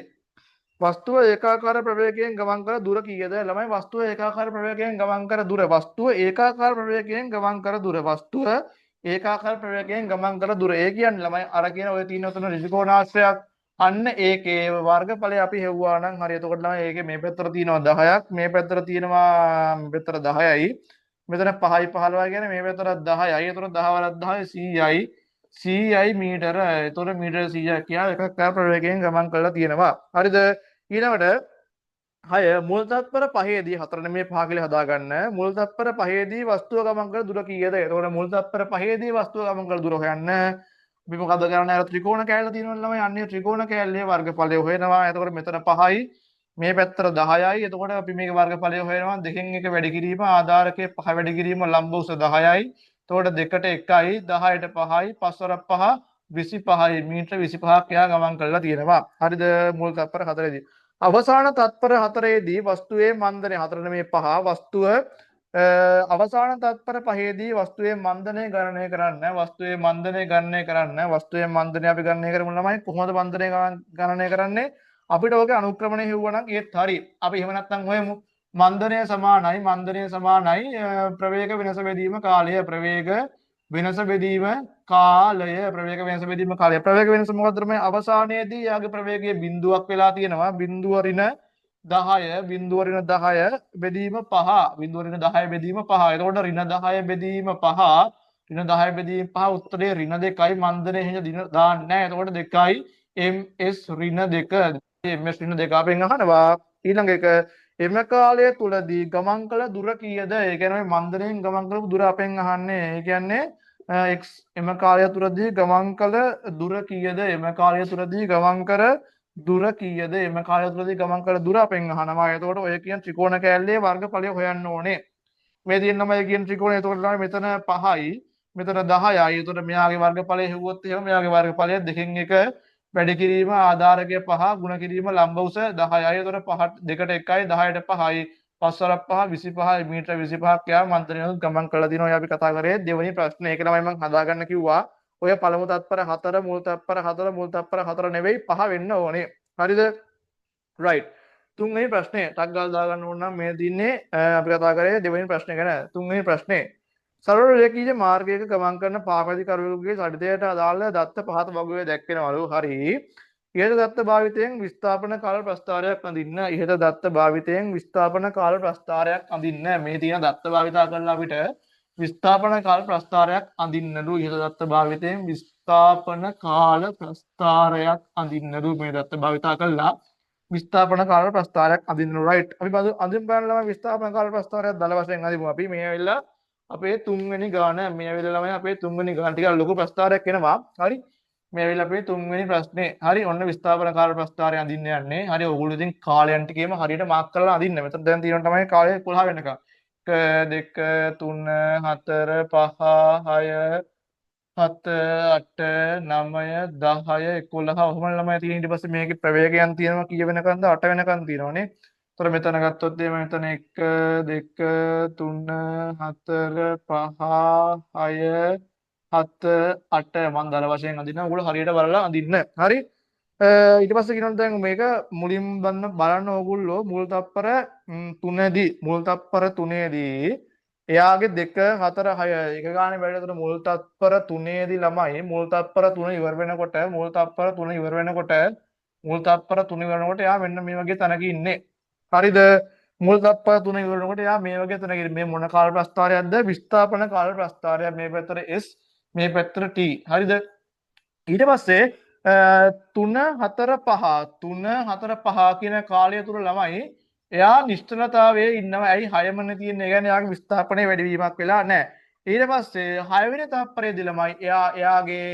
වස්තුව ඒකාකාර ප්‍රවේගයෙන් ගමන් කර දුර කීයද? ළමයි වස්තුව ඒකාකාර ප්‍රවේගයෙන් ගමන් කර දුර. වස්තුව ඒකාකාර ප්‍රවේගයෙන් ගමන් කර දුර. වස්තුව ඒකාකාර ප්‍රවේගයෙන් ගමන් කර දුර. ඒ කියන්නේ ළමයි අර කියන ඔය තියෙන තුන ඍජුකෝණාශ්‍රයක්. අන්න ඒකේ වර්ගඵලය අපි හෙව්වා නම් හරි. එතකොට ළමයි ඒකේ මේ පැත්තට තියෙනවා 10ක්, මේ පැත්තට තියෙනවා මේ පැත්තට 10යි. මෙතන 5යි 15යි කියන්නේ මේ පැත්තට 10යි. එතකොට 10 වරක් 10 100යි. 100යි මීටර. එතකොට මීටර 100ක් කියලා එකකාර ප්‍රවේගයෙන් ගමන් කරලා තියෙනවා. හරිද? ඊළඟට 6 මුල් තත්පර 5ේදී 4 නෙමෙයි 5 කියලා හදාගන්න. මුල් තත්පර 5ේදී වස්තුව ගමන් කර දුර කීයද? එතකොට මුල් තත්පර 5ේදී වස්තුව ගමන් කර දුර හොයන්න. අපි මොකද කරන්නේ? අර ත්‍රිකෝණ කෑල්ල තියෙනවා ළමයි. අන්නේ ත්‍රිකෝණ කෑල්ලේ වර්ගඵලය හොයනවා. එතකොට මෙතන 5යි, මේ පැත්තට 10යි. එතකොට අපි මේක වර්ගඵලය හොයනවා. දෙකෙන් එක වැඩි කිරීම ආධාරකයේ 5 වැඩි කිරීම ලම්බ උස 10යි. එතකොට 2ට 1යි, 10ට 5යි, 5 වරක් 5 25යි. මීටර 25ක් එයා ගමන් කරලා තියෙනවා. හරිද? මුල් තත්පර 4ේදී. අවසාන තත්පර 4ේදී වස්තුවේ මන්දනය 4 නෙමෙයි 5 වස්තුව අවසාන තත්පර 5ේදී වස්තුවේ මන්දනය ගණනය කරන්න. වස්තුවේ මන්දනය ගණනය කරන්න. වස්තුවේ මන්දනය අපි ගණනය කරමු ළමයි. කොහොමද මන්දනය ගණනය කරන්නේ? අපිට ඔගේ අනුක්‍රමණය හෙව්වනම් ඒත් හරි. අපි එහෙම නැත්නම් හොයමු. මන්දනය සමානයි ප්‍රවේග වෙනස බෙදීම කාලය. ප්‍රවේග වෙනස බෙදීම කාලය. ප්‍රවේග වෙනස බෙදීම කාලය. ප්‍රවේග වෙනස මොකද්ද මේ අවසානයේදී යාගේ ප්‍රවේගයේ බිඳුවක් වෙලා තියෙනවා. බිඳුව ඍණ 10 බිඳුව ඍණ 10 බෙදීම 5 බිඳුව ඍණ 10 බෙදීම 5. එතකොට ඍණ 10 බෙදීම 5 ඍණ 10 බෙදීම 5 උත්තරේ ඍණ 2යි මන්දනේ හිඳ දින දාන්නේ නැහැ. එතකොට 2යි ms ඍණ 2 ms ඍණ 2 අපෙන් අහනවා ඊළඟ එක එම කාලය තුලදී ගමන් කළ දුර කීයද? ඒ කියන්නේ මන්දරයෙන් ගමන් කරපු දුර අපෙන් අහන්නේ. ඒ කියන්නේ x එම කාලය තුලදී ගමන් කළ දුර කීයද? එම කාලය තුලදී ගමන් කර දුර කීයද? එම කාලය තුලදී ගමන් කළ දුර අපෙන් අහනවා. එතකොට ඔය කියන ත්‍රිකෝණ කෑල්ලේ වර්ගඵලය හොයන්න ඕනේ. මේ තියෙනම ඒ කියන ත්‍රිකෝණය. එතකොට ළමයි මෙතන 5යි, මෙතන 10යි. එතකොට මෙයාගේ වර්ගඵලය හෙව්වොත් එහෙම මෙයාගේ වර්ගඵලය දෙකෙන් එක වැඩි කිරීම ආධාරකය 5 ගුණ කිරීම ලම්බ උස 10යි. එතකොට 5 2ට 1යි 10ට 5යි 5 වරක් 5 25යි මීටර 25ක් යා මන්ත්‍රණය ගමන් කරලා දිනවා. ඔය අපි කතා කරේ දෙවෙනි ප්‍රශ්නේ. ඒක ළමයි මම හදාගන්න කිව්වා. ඔය පළමු තත්පර 4 මුල් තත්පර 4 මුල් තත්පර 4 නෙවෙයි 5 වෙන්න ඕනේ. හරිද? right. තුන්වෙනි ප්‍රශ්නේ ටක් ගාලා දාගන්න ඕන නම් මේ දින්නේ අපි කතා කරේ දෙවෙනි ප්‍රශ්නේ ගැන. තුන්වෙනි ප්‍රශ්නේ සරල රේඛීය මාර්ගයක ගමන් කරන පාපැදි කරුවෙකුගේ සඩිතයට අදාළ දත්ත පහත වගුවේ දැක්වෙනවලු. හරි. ඉහත දත්ත භාවිතයෙන් විස්ථාපන කාල ප්‍රස්ථාරයක් අඳින්න. ඉහත දත්ත භාවිතයෙන් විස්ථාපන කාල ප්‍රස්ථාරයක් අඳින්න. මේ තියෙන දත්ත භාවිතා කරලා අපිට විස්ථාපන කාල ප්‍රස්ථාරයක් අඳින්නලු. ඉහත දත්ත භාවිතයෙන් විස්ථාපන කාල ප්‍රස්ථාරයක් අඳින්නලු. මේ දත්ත භාවිතා කරලා විස්ථාපන කාල ප්‍රස්ථාරයක් අඳින්න. රයිට්. අපි අඳින්න බලන්න විස්ථාපන කාල ප්‍රස්ථාරයක් දල වශයෙන් අඳිමු. අපි මේ ඇවිල්ලා අපේ තුන්වෙනි ගාන මේ ඇවිල්ලා ළමයි අපේ තුන්වෙනි ගාන ටික ලොකු ප්‍රස්ථාරයක් එනවා. හරි. මේ ඇවිල්ලා අපේ තුන්වෙනි ප්‍රශ්නේ. හරි. ඔන්න විස්ථාපන කාල ප්‍රස්ථාරය අඳින්න යන්නේ. හරි. ඔයගොල්ලෝ ඉතින් කාලයන් ටිකේම හරියට මාක් කරලා අඳින්න. මෙතන දැන් තියෙනවා තමයි කාලය 11 වෙනකම්. 1 2 3 4 5 6 7 8 9 10 11 ඔහොම ළමයි තියෙන. ඊට පස්සේ මේකේ ප්‍රවේගයන් තියෙනවා කීය වෙනකන්ද? 8 වෙනකන් තියෙනවානේ. තොර මෙතන ගත්තොත් එහෙම මෙතන 1 2 3 4 5 6 7 8 මම දල වශයෙන් අඳිනවා. ඔයගොල්ලෝ හරියට බලලා අඳින්න. හරි. ඊට පස්සේ කියනවා දැන් මේක මුලින් බලන්න ඕගොල්ලෝ මුල් තත්පර 3දී මුල් තත්පර 3දී එයාගේ 2 4 6 එක ගානේ බැලුවොත් මුල් තත්පර 3දී ළමයි මුල් තත්පර 3 ඉවර වෙනකොට මුල් තත්පර 3 ඉවර වෙනකොට මුල් තත්පර 3 ඉවර වෙනකොට එයා මෙන්න මේ වගේ තැනක ඉන්නේ. හරිද? මුල් තත්පර 3 ඉවර වෙනකොට එයා මේ වගේ තැනක ඉන්නේ. මේ මොන කාල ප්‍රස්ථාරයක්ද? විස්ථාපන කාල ප්‍රස්ථාරය. මේ පැත්තට S මේ පැත්තට T. හරිද? ඊට පස්සේ 3 4 5 3 4 5 කියන කාලය තුර ළමයි එයා නිශ්චලතාවයේ ඉන්නවා. ඇයි 6මනේ තියෙන්නේ? ඒ කියන්නේ එයාගේ විස්ථාපනයේ වැඩිවීමක් වෙලා නැහැ. ඊට පස්සේ 6 වෙනි තත්පරයේදී ළමයි එයාගේ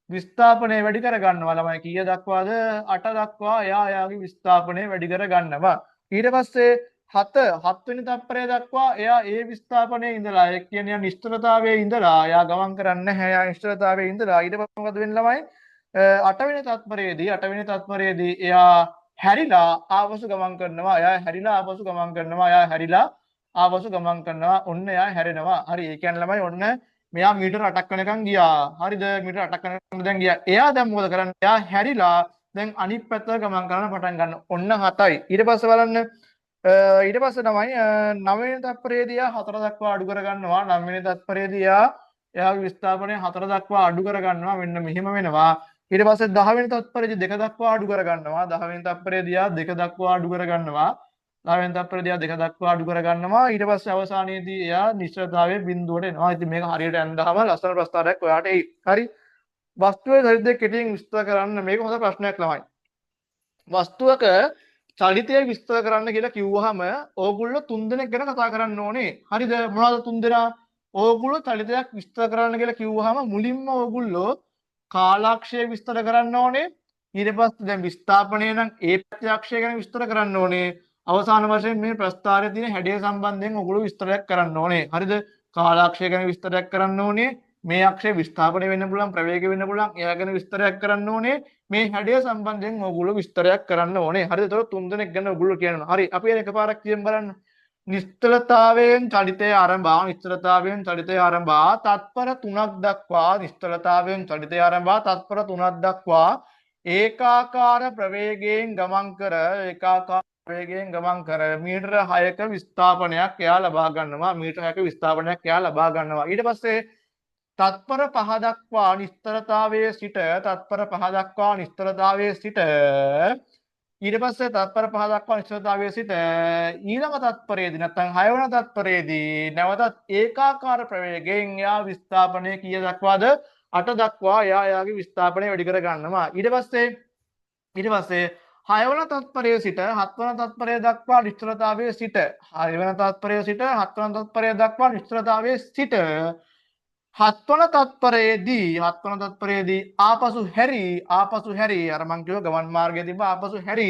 විස්ථාපනය වැඩි කර ගන්නවා. ළමයි කීය දක්වාද? 8 දක්වා එයාගේ විස්ථාපනය වැඩි කර ගන්නවා. ඊට පස්සේ 7 වෙනි තත්පරය දක්වා එයා ඒ විස්ථාපනයේ ඉඳලා ඒ කියන්නේ නිශ්චලතාවයේ ඉඳලා එයා ගමන් කරන්නේ නැහැ. එයා නිශ්චලතාවයේ ඉඳලා ඊට පස්සේ මොකද වෙන්නේ ළමයි? අටවෙනි තත්පරයේදී එයා හැරිලා ආපසු ගමන් කරනවා. එයා හැරිලා ආපසු ගමන් කරනවා. එයා හැරිලා ආපසු ගමන් කරනවා. ඔන්න එයා හැරෙනවා. හරි. ඒ කියන්නේ ළමයි ඔන්න මෙයා මීටර 8ක් වෙනකන් ගියා. හරිද? මීටර 8ක් වෙනකන් දැන් ගියා. එයා දැන් මොකද කරන්නේ? එයා හැරිලා දැන් අනිත් පැත්තට ගමන් කරන්න පටන් ගන්න. ඔන්න 7යි. ඊට පස්සේ බලන්න ඊට පස්සේ තමයි 9 වෙනි තත්පරයේදී එයා 4 දක්වා අඩු කර ගන්නවා. 9 වෙනි තත්පරයේදී එයාගේ විස්ථාපනය 4 දක්වා අඩු කර ගන්නවා. මෙන්න මෙහෙම වෙනවා. ඊට පස්සේ 10 වෙනි තත්පරයේදී 2 දක්වා අඩු කර ගන්නවා. 10 වෙනි තත්පරයේදී 2 දක්වා අඩු කර ගන්නවා. 10 වෙනි තත්පරයේදී 2 දක්වා අඩු කර ගන්නවා. ඊට පස්සේ අවසානයේදී එයා නිශ්චලතාවයේ බිඳුවට එනවා. ඉතින් මේක හරියට යනදාම ලස්සන ප්‍රස්තාරයක් ඔයාට එයි. හරි. වස්තුවේ චලිතය කෙටියෙන් විස්තර කරන්න මේක හොඳ ප්‍රශ්නයක් ළමයි. වස්තුවක චලිතය විස්තර කරන්න කියලා කිව්වහම ඕගොල්ලෝ තුන් දෙනෙක් ගැන කතා කරන්න ඕනේ. හරිද? මොනවද තුන් දෙනා? ඕගොල්ලෝ චලිතයක් විස්තර කරන්න කියලා කිව්වහම මුලින්ම ඕගොල්ලෝ කාලාක්ෂය විස්තර කරන්න ඕනේ. ඊට පස්සේ දැන් විස්ථාපනය නම් ඒ ප්‍රත්‍යක්ෂය ගැන විස්තර කරන්න ඕනේ. අවසාන වශයෙන් මේ ප්‍රස්ථාරයේ තියෙන හැඩය සම්බන්ධයෙන් ඔයගොල්ලෝ විස්තරයක් කරන්න ඕනේ. හරිද? කාලාක්ෂය ගැන විස්තරයක් කරන්න ඕනේ. මේ අක්ෂය විස්ථාපනය වෙන්න පුළුවන්, ප්‍රවේග වෙන්න පුළුවන්. එයා ගැන විස්තරයක් කරන්න ඕනේ. මේ හැඩය සම්බන්ධයෙන් ඔයගොල්ලෝ විස්තරයක් කරන්න ඕනේ. හරිද? ඒතකොට තුන් දෙනෙක් ගැන ඔයගොල්ලෝ කියනවා. හරි. අපි එකපාරක් කියමු බලන්න. නිශ්චලතාවයෙන් චලිතය ආරම්භා තත්පර 3ක් දක්වා නිශ්චලතාවයෙන් චලිතය ආරම්භා තත්පර 3ක් දක්වා ඒකාකාර ප්‍රවේගයෙන් ගමන් කර මීටර 6ක විස්ථාපනයක් එයා ලබා ගන්නවා. ඊට පස්සේ තත්පර 5 දක්වා නිශ්චලතාවයේ සිට ඊට පස්සේ තත්පර 5 දක්වා නිශ්චලතාවයේ සිට ඊළඟ තත්පරයේදී නැත්නම් 6 වෙනි තත්පරයේදී නැවතත් ඒකාකාර ප්‍රවේගයෙන් යා විස්ථාපනය කීය දක්වාද 8 දක්වා යාගේ විස්ථාපනය වැඩි කර ගන්නවා. ඊට පස්සේ 6 වෙනි තත්පරයේ සිට 7 වෙනි තත්පරය දක්වා නිශ්චලතාවයේ සිට 6 වෙනි තත්පරයේ සිට 7 වෙනි තත්පරය දක්වා නිශ්චලතාවයේ සිට 7 වෙනි තත්පරයේදී ආපසු හැරි අර මං කිව්ව ගමන් මාර්ගයේ තිබ්බ ආපසු හැරි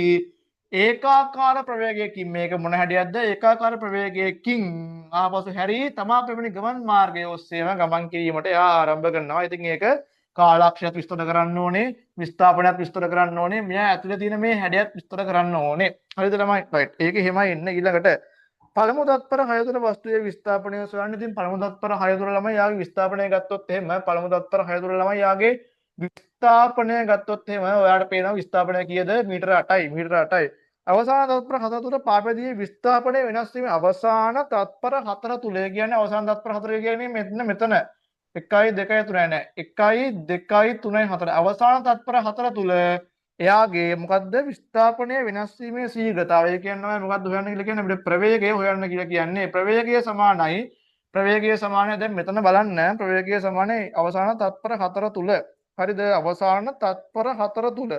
ඒකාකාර ප්‍රවේගයකින් මේක මොන හැඩයක්ද ඒකාකාර ප්‍රවේගයකින් ආපසු හැරි තමා පැමිණි ගමන් මාර්ගය ඔස්සේම ගමන් කිරීමට එයා ආරම්භ කරනවා. ඉතින් ඒක කාලාක්ෂයත් විස්තර කරන්න ඕනේ, විස්ථාපනයත් විස්තර කරන්න ඕනේ, මෙයා ඇතුලේ තියෙන මේ හැඩයත් විස්තර කරන්න ඕනේ. හරිද ළමයි? රයිට්. ඒක එහෙමයි එන්න ඊළඟට පළමු තත්පර 6 තුළ වස්තුවේ විස්ථාපනය සොයන්න. ඉතින් පළමු තත්පර 6 තුළ ළමයි යාගේ විස්ථාපනය ගත්තොත් එහෙම පළමු තත්පර 6 තුළ ළමයි යාගේ විස්ථාපනය ගත්තොත් එහෙම ඔයාලට පේනවා විස්ථාපනය කීයද? මීටර 8යි. අවසාන තත්පර 7 තුළ පාපැදියේ විස්ථාපනය වෙනස් වීම අවසාන තත්පර 4 තුළ කියන්නේ අවසාන තත්පර 4 කියන්නේ මෙතන 1 2 3 නෑ 1 2 3 4 අවසාන තත්පර 4 තුළ එයාගේ මොකද්ද විස්ථාපනය වෙනස් වීමේ ශීඝ්‍රතාවය කියන්නේ මොකද්ද හොයන්න කියලා කියන්නේ අපිට ප්‍රවේගය හොයන්න කියලා කියන්නේ ප්‍රවේගය සමානයි දැන් මෙතන බලන්න ප්‍රවේගය සමානයි අවසාන තත්පර 4 තුල හරිද අවසාන තත්පර 4 තුල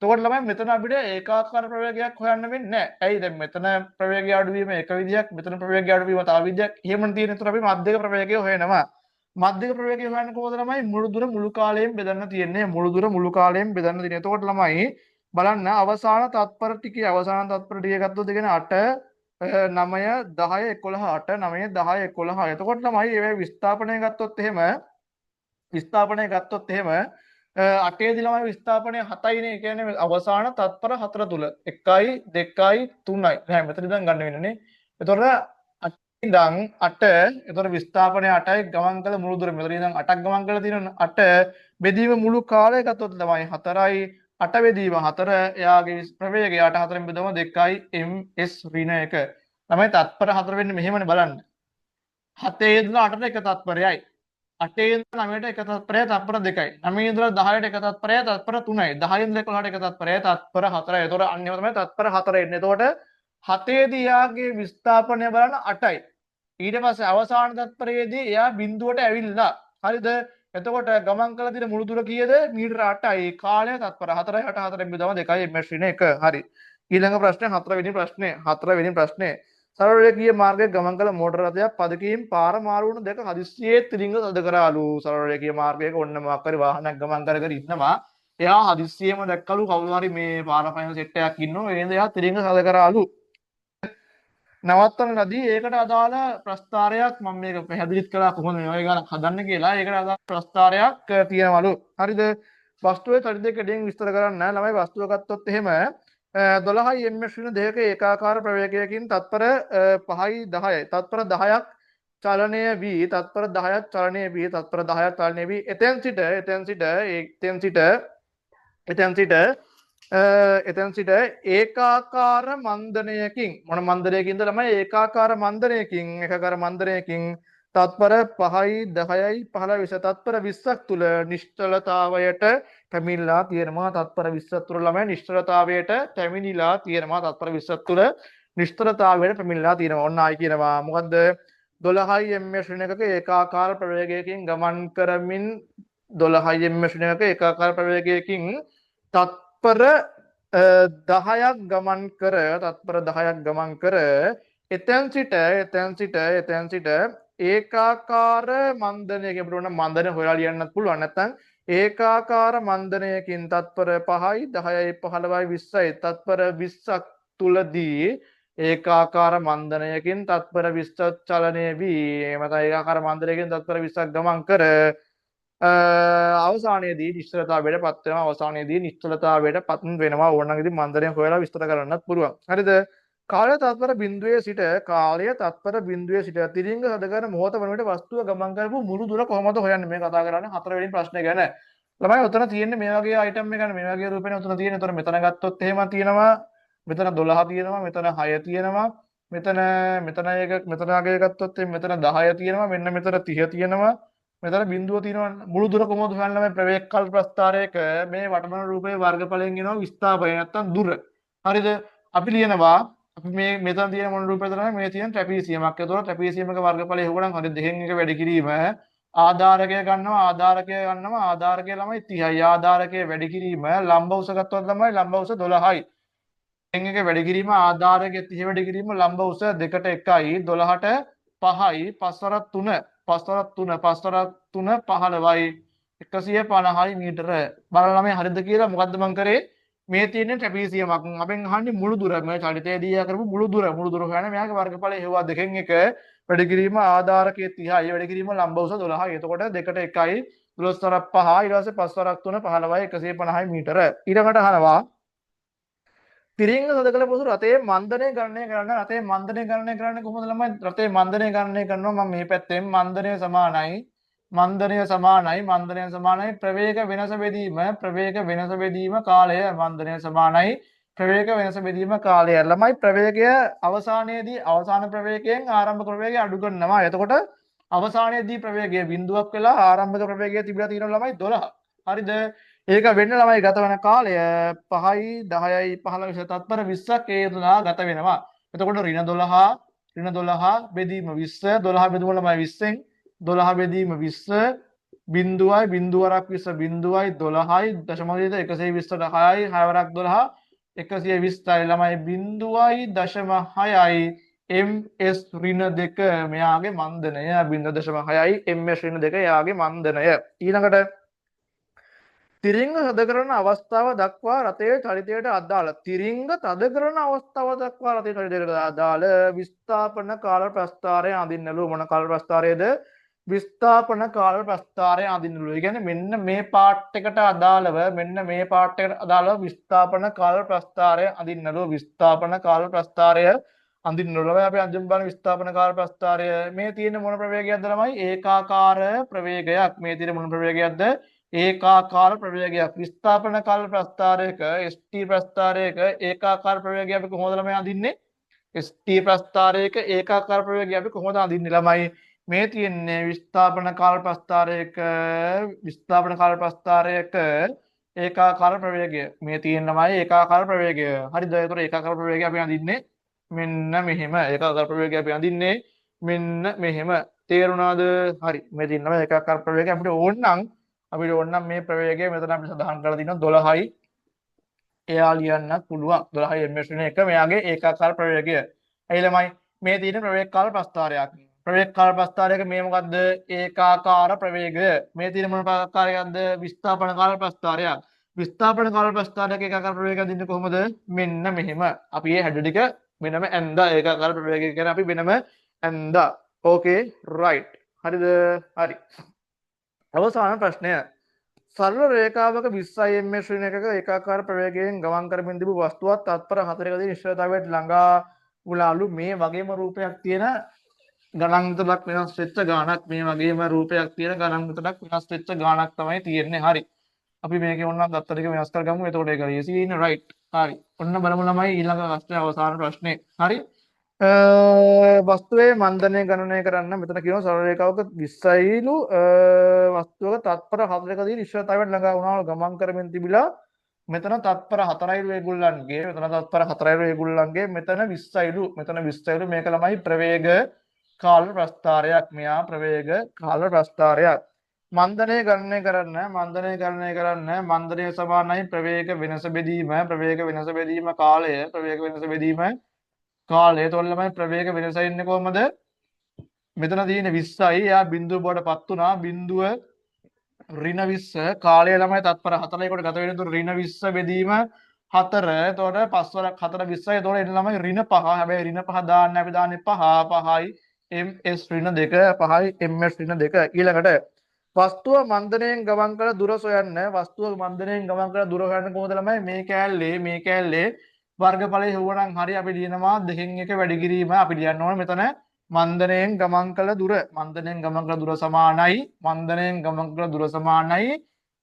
එතකොට ළමයි මෙතන අපිට ඒකාකාර ප්‍රවේගයක් හොයන්න වෙන්නේ නැහැ. ඇයි දැන් මෙතන ප්‍රවේගය අඩු වීම එක විදියක් මෙතන ප්‍රවේගය අඩු වීම තව විදියක් එහෙම තියෙන. ඒතර අපි මධ්‍යක ප්‍රවේගය හොයනවා. මධ්‍යක ප්‍රවේගය හොයන්න කොහොමද ළමයි මුළු දුර මුළු කාලයෙන් බෙදන්න තියෙන්නේ. එතකොට ළමයි බලන්න අවසාන තත්පර ටිකේ ගත්තොත් ඒ කියන්නේ 8 9 10 11 8 9 10 11 එතකොට ළමයි මේ විස්ථාපනය ගත්තොත් එහෙම 8 දී ළමයි විස්ථාපනය 7යිනේ. ඒ කියන්නේ අවසාන තත්පර 4 තුල 1යි 2යි 3යි නෑ මෙතන ඉඳන් ගන්න වෙනනේ. එතකොට ඉඳන් 8 එතකොට විස්ථාපනය 8යි ගමන් කළ මුළු දුර මෙතන ඉඳන් 8ක් ගමන් කරලා තියෙනවා. 8 බෙදීම මුළු කාලය ගත්තොත් තමයි 4යි 8 බෙදීම 4 එයාගේ ප්‍රවේගය 8 4ෙන් බෙදුවම 2යි ms ඍණ 1 තමයි තත්පර 4 වෙන්නේ. මෙහෙමනේ බලන්න 7 ඉඳලා 8ට එක තත්පරයයි 8 ඉඳලා 9ට එක තත්පරයයි තත්පර 2යි 9 ඉඳලා 10ට එක තත්පරයයි තත්පර 3යි 10 ඉඳලා 11ට එක තත්පරයයි තත්පර 4යි. එතකොට අන්න එහෙම තමයි තත්පර 4 එන්නේ. එතකොට 7 දී යාගේ විස්ථාපනය බලන්න 8යි. ඊට පස්සේ අවසාන තත්පරයේදී එයා බිඳුවට ඇවිල්ලා. හරිද? එතකොට ගමන් කළ තියෙන මුළු දුර කීයද? මීටර 8යි. කාලය තත්පර 4යි 8 4ෙන් බෙදුවම 2යි ms ඍණ 1. හරි. ඊළඟ ප්‍රශ්නේ 4 වෙනි ප්‍රශ්නේ. සරල රේඛීය මාර්ගයේ ගමන් කළ මෝටර රථයක් පදකීම් පාර මාරු වුණු දෙක හදිස්සියේ තිරිංග සද කරාලු. සරල රේඛීය මාර්ගයක ඔන්න මොකක් හරි වාහනයක් ගමන් කර ඉන්නවා. එයා හදිස්සියෙම දැක්කලු කවුරු හරි මේ පාර පයින් සෙට් එකක් ඉන්නවා. ඒ නිසා එයා තිරිංග සද කරාලු. නවත්තන ලදී ඒකට අදාළ ප්‍රස්ථාරයක් මම මේක පැහැදිලිත් කළා කොහොමද මේ වගේ ගණන් හදන්න කියලා. ඒකට අදාළ ප්‍රස්ථාරයක් තියෙනවලු. හරිද? වස්තුවේ චරිතය කෙටියෙන් විස්තර කරන්න ළමයි වස්තුව ගත්තොත් එහෙම 12යි ms ඍණ දෙකක ඒකාකාර ප්‍රවේගයකින් තත්පර 5යි 10යි තත්පර 10ක් චලනය වී තත්පර 10ක් චලනය වී තත්පර 10ක් චලනය වී එතෙන් සිට ඒකාකාර මන්දනයකින් මොන මන්දනයකින්ද ළමයි ඒකාකාර මන්දනයකින් තත්පර 5යි 10යි 15 තත්පර 20ක් තුල නිශ්චලතාවයට පැමිණලා තියෙනවා තත්පර 20ක් තුල ළමයි නිශ්චලතාවයට පැමිණිලා තියෙනවා තත්පර 20ක් තුල නිශ්චලතාවයට පැමිණලා තියෙනවා ඔන්න ආයි කියනවා මොකද්ද 12යි ms ශ්‍රේණිකක ඒකාකාර ප්‍රවේගයකින් ගමන් කරමින් 12යි ms ශ්‍රේණිකක ඒකාකාර ප්‍රවේගයකින් තත්පර 10ක් ගමන් කර එතෙන් සිට ඒකාකාර මන්දනයකින් අපිට ඕන මන්දනය හොයලා ලියන්නත් පුළුවන් නැත්නම් ඒකාකාර මන්දනයකින් තත්පර 5යි 10යි 15යි 20යි තත්පර 20ක් තුලදී ඒකාකාර මන්දනයකින් තත්පර 20ක් චලනය වී මත ඒකාකාර මන්දනයකින් තත්පර 20ක් ගමන් කර අවසානයේදී නිශ්චලතාවයට පත් වෙනවා ඕනනම් ඉතින් මන්දනය හොයලා විස්තර කරන්නත් පුළුවන් හරිද කාලය තත්පර බිඳුවේ සිට තිරිංග සදකරන මොහොත වන විට වස්තුව ගමන් කරපු මුළු දුර කොහොමද හොයන්නේ මේ කතා කරන්නේ හතරවෙනි ප්‍රශ්නේ ගැන ළමයි උතන තියෙන්නේ මේ වගේ අයිටම් එක ගන්න මේ වගේ රූපෙනේ උතන තියෙන්නේ උතන මෙතන ගත්තොත් එහෙම තියෙනවා මෙතන 12 තියෙනවා මෙතන 6 තියෙනවා මෙතන අගය ගත්තොත් මෙතන 10 තියෙනවා මෙන්න මෙතන 30 තියෙනවා මෙතන බිඳුව තියෙනවා මුළු දුර කොහොමද හොයන්නේ ළමයි ප්‍රවේග කල්ප ප්‍රස්ථාරයක මේ වටමන රූපයේ වර්ගඵලයෙන් එනවා විස්ථාපය නැත්තම් දුර හරිද අපි ලියනවා අපි මේ මෙතන තියෙන මොන රූපයද තමයි මේ තියෙන ට්‍රැපීසියමක්. ඒතකොට ට්‍රැපීසියම් එක වර්ගඵලය හොගනම් හරි දෙකෙන් එක වැඩි කිරීම ආධාරකය ගන්නවා ආධාරකය ළමයි 30යි ආධාරකය වැඩි කිරීම ලම්බ උස ගත්තොත් ළමයි ලම්බ උස 12යි. දෙකෙන් එක වැඩි කිරීම ආධාරකය 30 වැඩි කිරීම ලම්බ උස 2ට 1යි 12ට 5යි 5 වරක් 3 15යි 150යි මීටර. බලන්න ළමයි හරිද කියලා මොකද්ද මං කරේ මේ තියෙන ට්‍රැපීසියමක් අපෙන් අහන්නේ මුළු දුර මේ චලිතයේදී කරපු මුළු දුර හොයන මෙයාගේ වර්ගඵලය හෙව්වා දෙකෙන් එක වැඩි කිරීම ආධාරකයේ 30යි වැඩි කිරීම ලම්බ උස 12යි එතකොට 2ට 1යි 12 වරක් 5 ඊට පස්සේ 5 වරක් 3 15යි 150යි මීටර ඊළඟට අහනවා තිරිංග සදකල පොසු රතේ මන්දනය ගණනය කරන්නේ කොහොමද ළමයි රතේ මන්දනය ගණනය කරනවා මම මේ පැත්තෙන් මන්දනය සමානයි ප්‍රවේග වෙනස බෙදීම කාලය මන්දනය සමානයි ප්‍රවේග වෙනස බෙදීම කාලය ළමයි ප්‍රවේගය අවසානයේදී අවසාන ප්‍රවේගයෙන් ආරම්භක ප්‍රවේගය අඩු කරනවා එතකොට අවසානයේදී ප්‍රවේගය බිඳුවක් වෙලා ආරම්භක ප්‍රවේගය තිබිලා තියෙනවා ළමයි 12 හරිද ඒක වෙන්න ළමයි ගත වෙන කාලය 5යි 10යි 15 තත්පර 20ක් ඒ තුලා ගත වෙනවා එතකොට ඍණ 12 බෙදීම 20 12 බෙදුම ළමයි 20න් 12 බෙදීම 20 බිඳුවයි බිඳුවරක් 20 බිඳුවයි 12යි දශමවලට 120ට 6යි 6 වරක් 12 120යි ළමයි බිඳුවයි දශම 6යි ms ඍණ 2 මෙයාගේ මන්දනය 0.6යි ms ඍණ 2 එයාගේ මන්දනය ඊළඟට තිරිංග තද කරන අවස්ථාව දක්වා රතේ චලිතයට අදාළ විස්ථාපන කාල ප්‍රස්ථාරය අඳින්නලු මොන කාල ප්‍රස්ථාරයේද විස්ථාපන කාල ප්‍රස්ථාරය අඳින්නලු. ඒ කියන්නේ මෙන්න මේ පාර්ට් එකට අදාළව විස්ථාපන කාල ප්‍රස්ථාරය අඳින්නලු අඳින්නලු. අපි අඳින්න බලන විස්ථාපන කාල ප්‍රස්ථාරය මේ තියෙන මොන ප්‍රවේගයක්ද ළමයි ඒකාකාර ප්‍රවේගයක්. මේ තියෙන මොන ප්‍රවේගයක්ද ඒකාකාර ප්‍රවේගයක්. විස්ථාපන කාල ප්‍රස්ථාරයක st ප්‍රස්ථාරයක ඒකාකාර ප්‍රවේගය අපි කොහොමද ළමයි අඳින්නේ st ප්‍රස්ථාරයක ඒකාකාර ප්‍රවේගය අපි කොහොමද අඳින්නේ ළමයි මේ තියෙන්නේ විස්ථාපන කාල ප්‍රස්ථාරයක ඒකාකාර ප්‍රවේගය මේ තියෙන ළමයි ඒකාකාර ප්‍රවේගය හරිද ඒතකොට ඒකාකාර ප්‍රවේගය අපි අඳින්නේ මෙන්න මෙහෙම ඒකාකාර ප්‍රවේගය අපි අඳින්නේ මෙන්න මෙහෙම තේරුණාද හරි මේ තියෙන ළමයි ඒකාකාර ප්‍රවේගය අපිට ඕනනම් මේ ප්‍රවේගය මෙතන අපිට සඳහන් කරලා තියෙනවා 12යි එයා ලියන්නත් පුළුවන් 12යි ms ශ්‍රේණිය එක මෙයාගේ ඒකාකාර ප්‍රවේගය. එයි ළමයි මේ තියෙන ප්‍රවේග කාල ප්‍රස්ථාරයක්. ප්‍රවේග කාල ප්‍රස්ථාරයක මේ මොකද්ද ඒකාකාර ප්‍රවේගය. මේ තියෙන මොන ප්‍රකාරයක්ද විස්ථාපන කාල ප්‍රස්ථාරයක්. විස්ථාපන කාල ප්‍රස්ථාරයක ඒකාකාර ප්‍රවේගයක් දින්නේ කොහොමද මෙන්න මෙහෙම. අපි මේ හැඩ ටික වෙනම ඇඳා ඒකාකාර ප්‍රවේගය කියන්නේ අපි වෙනම ඇඳා. ඕකේ රයිට්. හරිද? හරි. අවසාන ප්‍රශ්නය සරල රේඛාවක 20 ms ශ්‍රේණි එකක ඒකාකාර ප්‍රවේගයෙන් ගමන් කරමින් තිබූ වස්තුවක් තත්පර 4කදී නිශ්චලතාවයට ළඟා වුණාලු. මේ වගේම රූපයක් තියෙන ගණන් විතරක් වෙනස් වෙච්ච ගාණක්, මේ වගේම රූපයක් තියෙන ගණන් විතරක් වෙනස් වෙච්ච ගාණක් තමයි තියෙන්නේ. හරි. අපි මේකේ ඕනනම් දත්ත ටික වෙනස් කරගමු. එතකොට ඒක easy ඉන්නේ right. හරි. ඔන්න බලමු ළමයි ඊළඟ ප්‍රශ්නේ අවසාන ප්‍රශ්නේ. හරි. වස්තුවේ මන්දනය ගණනය කරන්න මෙතන කියනවා සරල රේඛාවක 20යිලු වස්තුවක තත්පර 4කදී නිශ්චලතාවයට ළඟා වුණාලු ගමන් කරමින් තිබිලා මෙතන තත්පර 4යිලු ඒගොල්ලන්ගේ මෙතන තත්පර 4යිලු ඒගොල්ලන්ගේ මෙතන 20යිලු මේක ළමයි ප්‍රවේග කාල ප්‍රස්ථාරයක් මෙයා ප්‍රවේග කාල ප්‍රස්ථාරයක් මන්දනය ගණනය කරන්න මන්දනය සමානයි ප්‍රවේග වෙනස බෙදීම කාලය එතකොට ළමයි ප්‍රවේග වෙනස ඉන්නේ කොහමද මෙතන තියෙන 20යි එයා බිඳුව බවට පත් වුණා බිඳුව ඍණ 20 කාලය ළමයි තත්පර 4කට ගත වෙන තුරු ඍණ 20 බෙදීම 4 එතකොට 5 වරක් 4 20යි එතකොට එන්න ළමයි ඍණ 5 හැබැයි ර්ණ 5 දාන්න අපි දාන්නේ 5යි ms ඍණ 2 5යි ms ඍණ 2 ඊළඟට වස්තුව මන්දනයෙන් ගමන් කළ දුර සොයන්න කොහොමද ළමයි මේ කෑල්ලේ වර්ගඵලය හොවනම් හරි අපි ලියනවා දෙකෙන් එක වැඩි කිරීම අපි ලියන්න ඕනේ මෙතන මන්දනයෙන් ගමන් කළ දුර සමානයි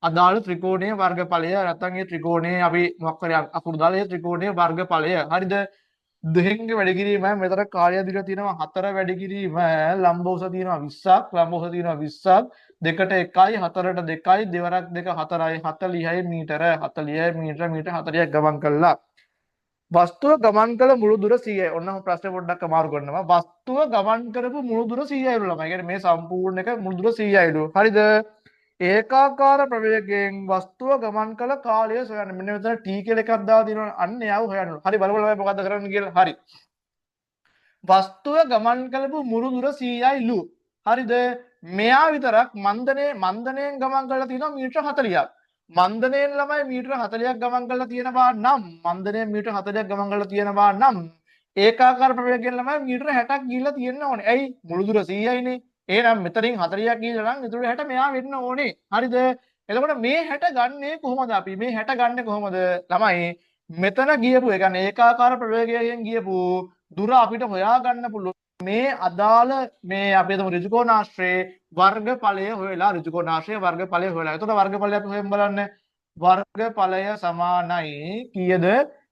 අදාළ ත්‍රිකෝණයේ වර්ගඵලය නැත්නම් මේ ත්‍රිකෝණයේ අපි මොකක් හරි අකුරු දාලා ඒ ත්‍රිකෝණයේ වර්ගඵලය හරිද දෙකෙන් වැඩි කිරීම මෙතන කාලය දීලා තියෙනවා 4 වැඩි කිරීම ලම්බ උස තියෙනවා 20ක් දෙකට 1යි 4ට 2යි දෙවරක් 2 4යි 40යි මීටර 40ක් ගමන් කළා වස්තුව ගමන් කළ මුළු දුර 100යි. ඔන්න ප්‍රශ්නේ පොඩ්ඩක් අමාරු කරනවා. වස්තුව ගමන් කරපු මුළු දුර 100යිලු ළමයි. ඒ කියන්නේ මේ සම්පූර්ණ එක මුළු දුර 100යිලු. හරිද? ඒකාකාර ප්‍රවේගයෙන් වස්තුව ගමන් කළ කාලය සොයන්න. මෙන්න මෙතන t කියලා එකක් දාලා තියෙනවා. අන්න එයාව හොයන්න. හරි බලමු ළමයි මොකද්ද කරන්න කියලා. හරි. වස්තුව ගමන් කළපු මුළු දුර 100යිලු. හරිද? මෙයා විතරක් මන්දනයෙන් ගමන් කරලා තියෙනවා මීටර 40ක්. මන්දනයෙන් ළමයි මීටර 40ක් ගමන් කරලා තියෙනවා නම් ඒකාකාර ප්‍රවේගයෙන් ළමයි මීටර 60ක් ගිහිල්ලා තියෙන්න ඕනේ. ඇයි? මුළු දුර 100යිනේ. එහෙනම් මෙතනින් 40ක් ගිහිල්ලා නම් ඊටු 60 මෙයා වෙන්න ඕනේ. හරිද? එතකොට මේ 60 ගන්නේ කොහොමද අපි? මේ 60 ගන්නේ කොහොමද? ළමයි මෙතන ගියපු ඒ කියන්නේ ඒකාකාර ප්‍රවේගයෙන් ගියපු දුර අපිට හොයාගන්න පුළුවන්. මේ අදාළ මේ අපි හිතමු ඍජුකෝණාශ්‍රයේ වර්ගඵලය හොයලා එතකොට වර්ගඵලය අපි හොයමු බලන්න. වර්ගඵලය සමානයි කීයද?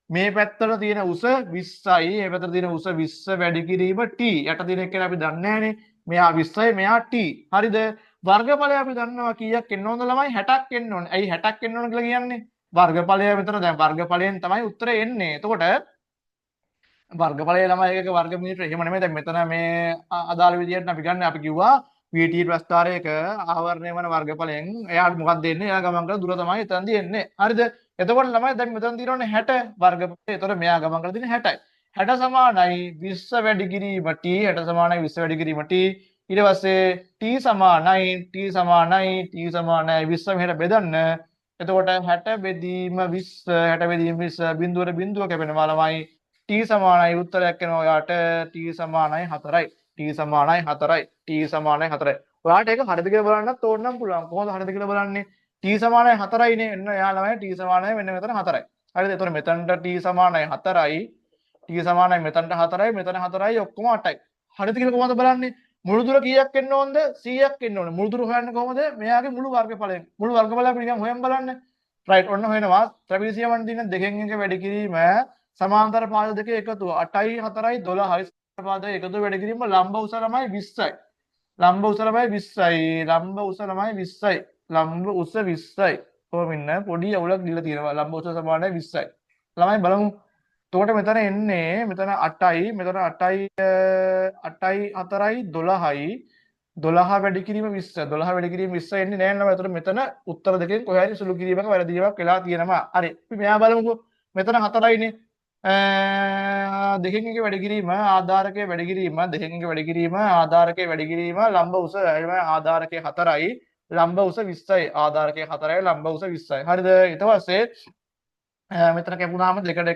මේ පැත්තට තියෙන උස 20යි, මේ පැත්තට තියෙන උස 20 වැඩි කිරීම t. යට තියෙන එක අපි දන්නේ නැහනේ. මෙයා 20යි, මෙයා t. හරිද? වර්ගඵලය අපි දන්නවා කීයක් එන්න ඕනද ළමයි? 60ක් එන්න ඕනේ. ඇයි 60ක් එන්න ඕන කියලා කියන්නේ? වර්ගඵලය මෙතන දැන් වර්ගඵලයෙන් තමයි උත්තරේ එන්නේ. එතකොට වර්ගඵලය ළමයි එකක වර්ග මීටර එහෙම නෙමෙයි දැන් මෙතන මේ අදාළ විදියට අපි ගන්න අපි කිව්වා VT ප්‍රස්ථාරයක ආවරණය වන වර්ගඵලයෙන් එයාට මොකක්ද දෙන්නේ එයා ගමන් කරන දුර තමයි එතනදී එන්නේ හරිද එතකොට ළමයි දැන් මෙතන තියෙනවනේ 60 වර්ගඵලය එතකොට මෙයා ගමන් කරලා තියෙන්නේ 60යි 60 සමානයි 20 වැඩි කිරීම t 60 සමානයි 20 වැඩි කිරීම t ඊට පස්සේ t සමානයි 20 මෙහෙට බෙදන්න එතකොට 60 බෙදීම 20 බිඳුව කැපෙනවා ළමයි t සමානයි උත්තරයක් එනවා ඔයාට t සමානයි 4යි ඔයාට ඒක හරිද කියලා බලන්නත් ඕනනම් පුළුවන් කොහොමද හරිද කියලා බලන්නේ t සමානයි 4යිනේ එන්න එයා ළමයි t සමානයි මෙන්න මෙතන 4යි හරිද එතකොට මෙතනට t සමානයි 4යි t සමානයි මෙතනට 4යි මෙතන 4යි ඔක්කොම 8යි හරිද කියලා කොහොමද බලන්නේ මුළු දුර කීයක් එන්න ඕනද 100ක් එන්න ඕනේ මුළු දුර හොයන්නේ කොහොමද මෙයාගේ මුළු වර්ගඵලය අපි නිකන් හොයන් බලන්න රයිට් ඔන්න හොයනවා ත්‍රිවිධියමන් දින දෙකෙන් එක වැඩි කිරීම සමාන්තර පාද දෙක එකතුව 8යි 4යි 12යි පාද එකතුව වැඩි කිරීම ලම්බ උස ළමයි 20යි ලම්බ උස ළමයි 20යි කොහොම ඉන්න පොඩි අවුලක් දීලා තියෙනවා ලම්බ උස සමානයි 20යි ළමයි බලමු එතකොට මෙතන එන්නේ මෙතන 8යි 4යි 12යි 12 වැඩි කිරීම 20 වැඩි කිරීම 20 එන්නේ නැහැ නේද එතකොට මෙතන උත්තර දෙකෙන් කොහේ හරි සුළු කිරීමක වැරදීමක් වෙලා තියෙනවා හරි අපි මෙහා බලමුකෝ මෙතන 4යිනේ දෙකෙන් එක වැඩි කිරීම ආධාරකයේ වැඩි කිරීම ලම්බ උස ආධාරකයේ 4යි ලම්බ උස 20යි ආධාරකයේ 4යි ලම්බ උස 20යි හරිද ඊට පස්සේ මෙතන කැපුණාම 2 2යි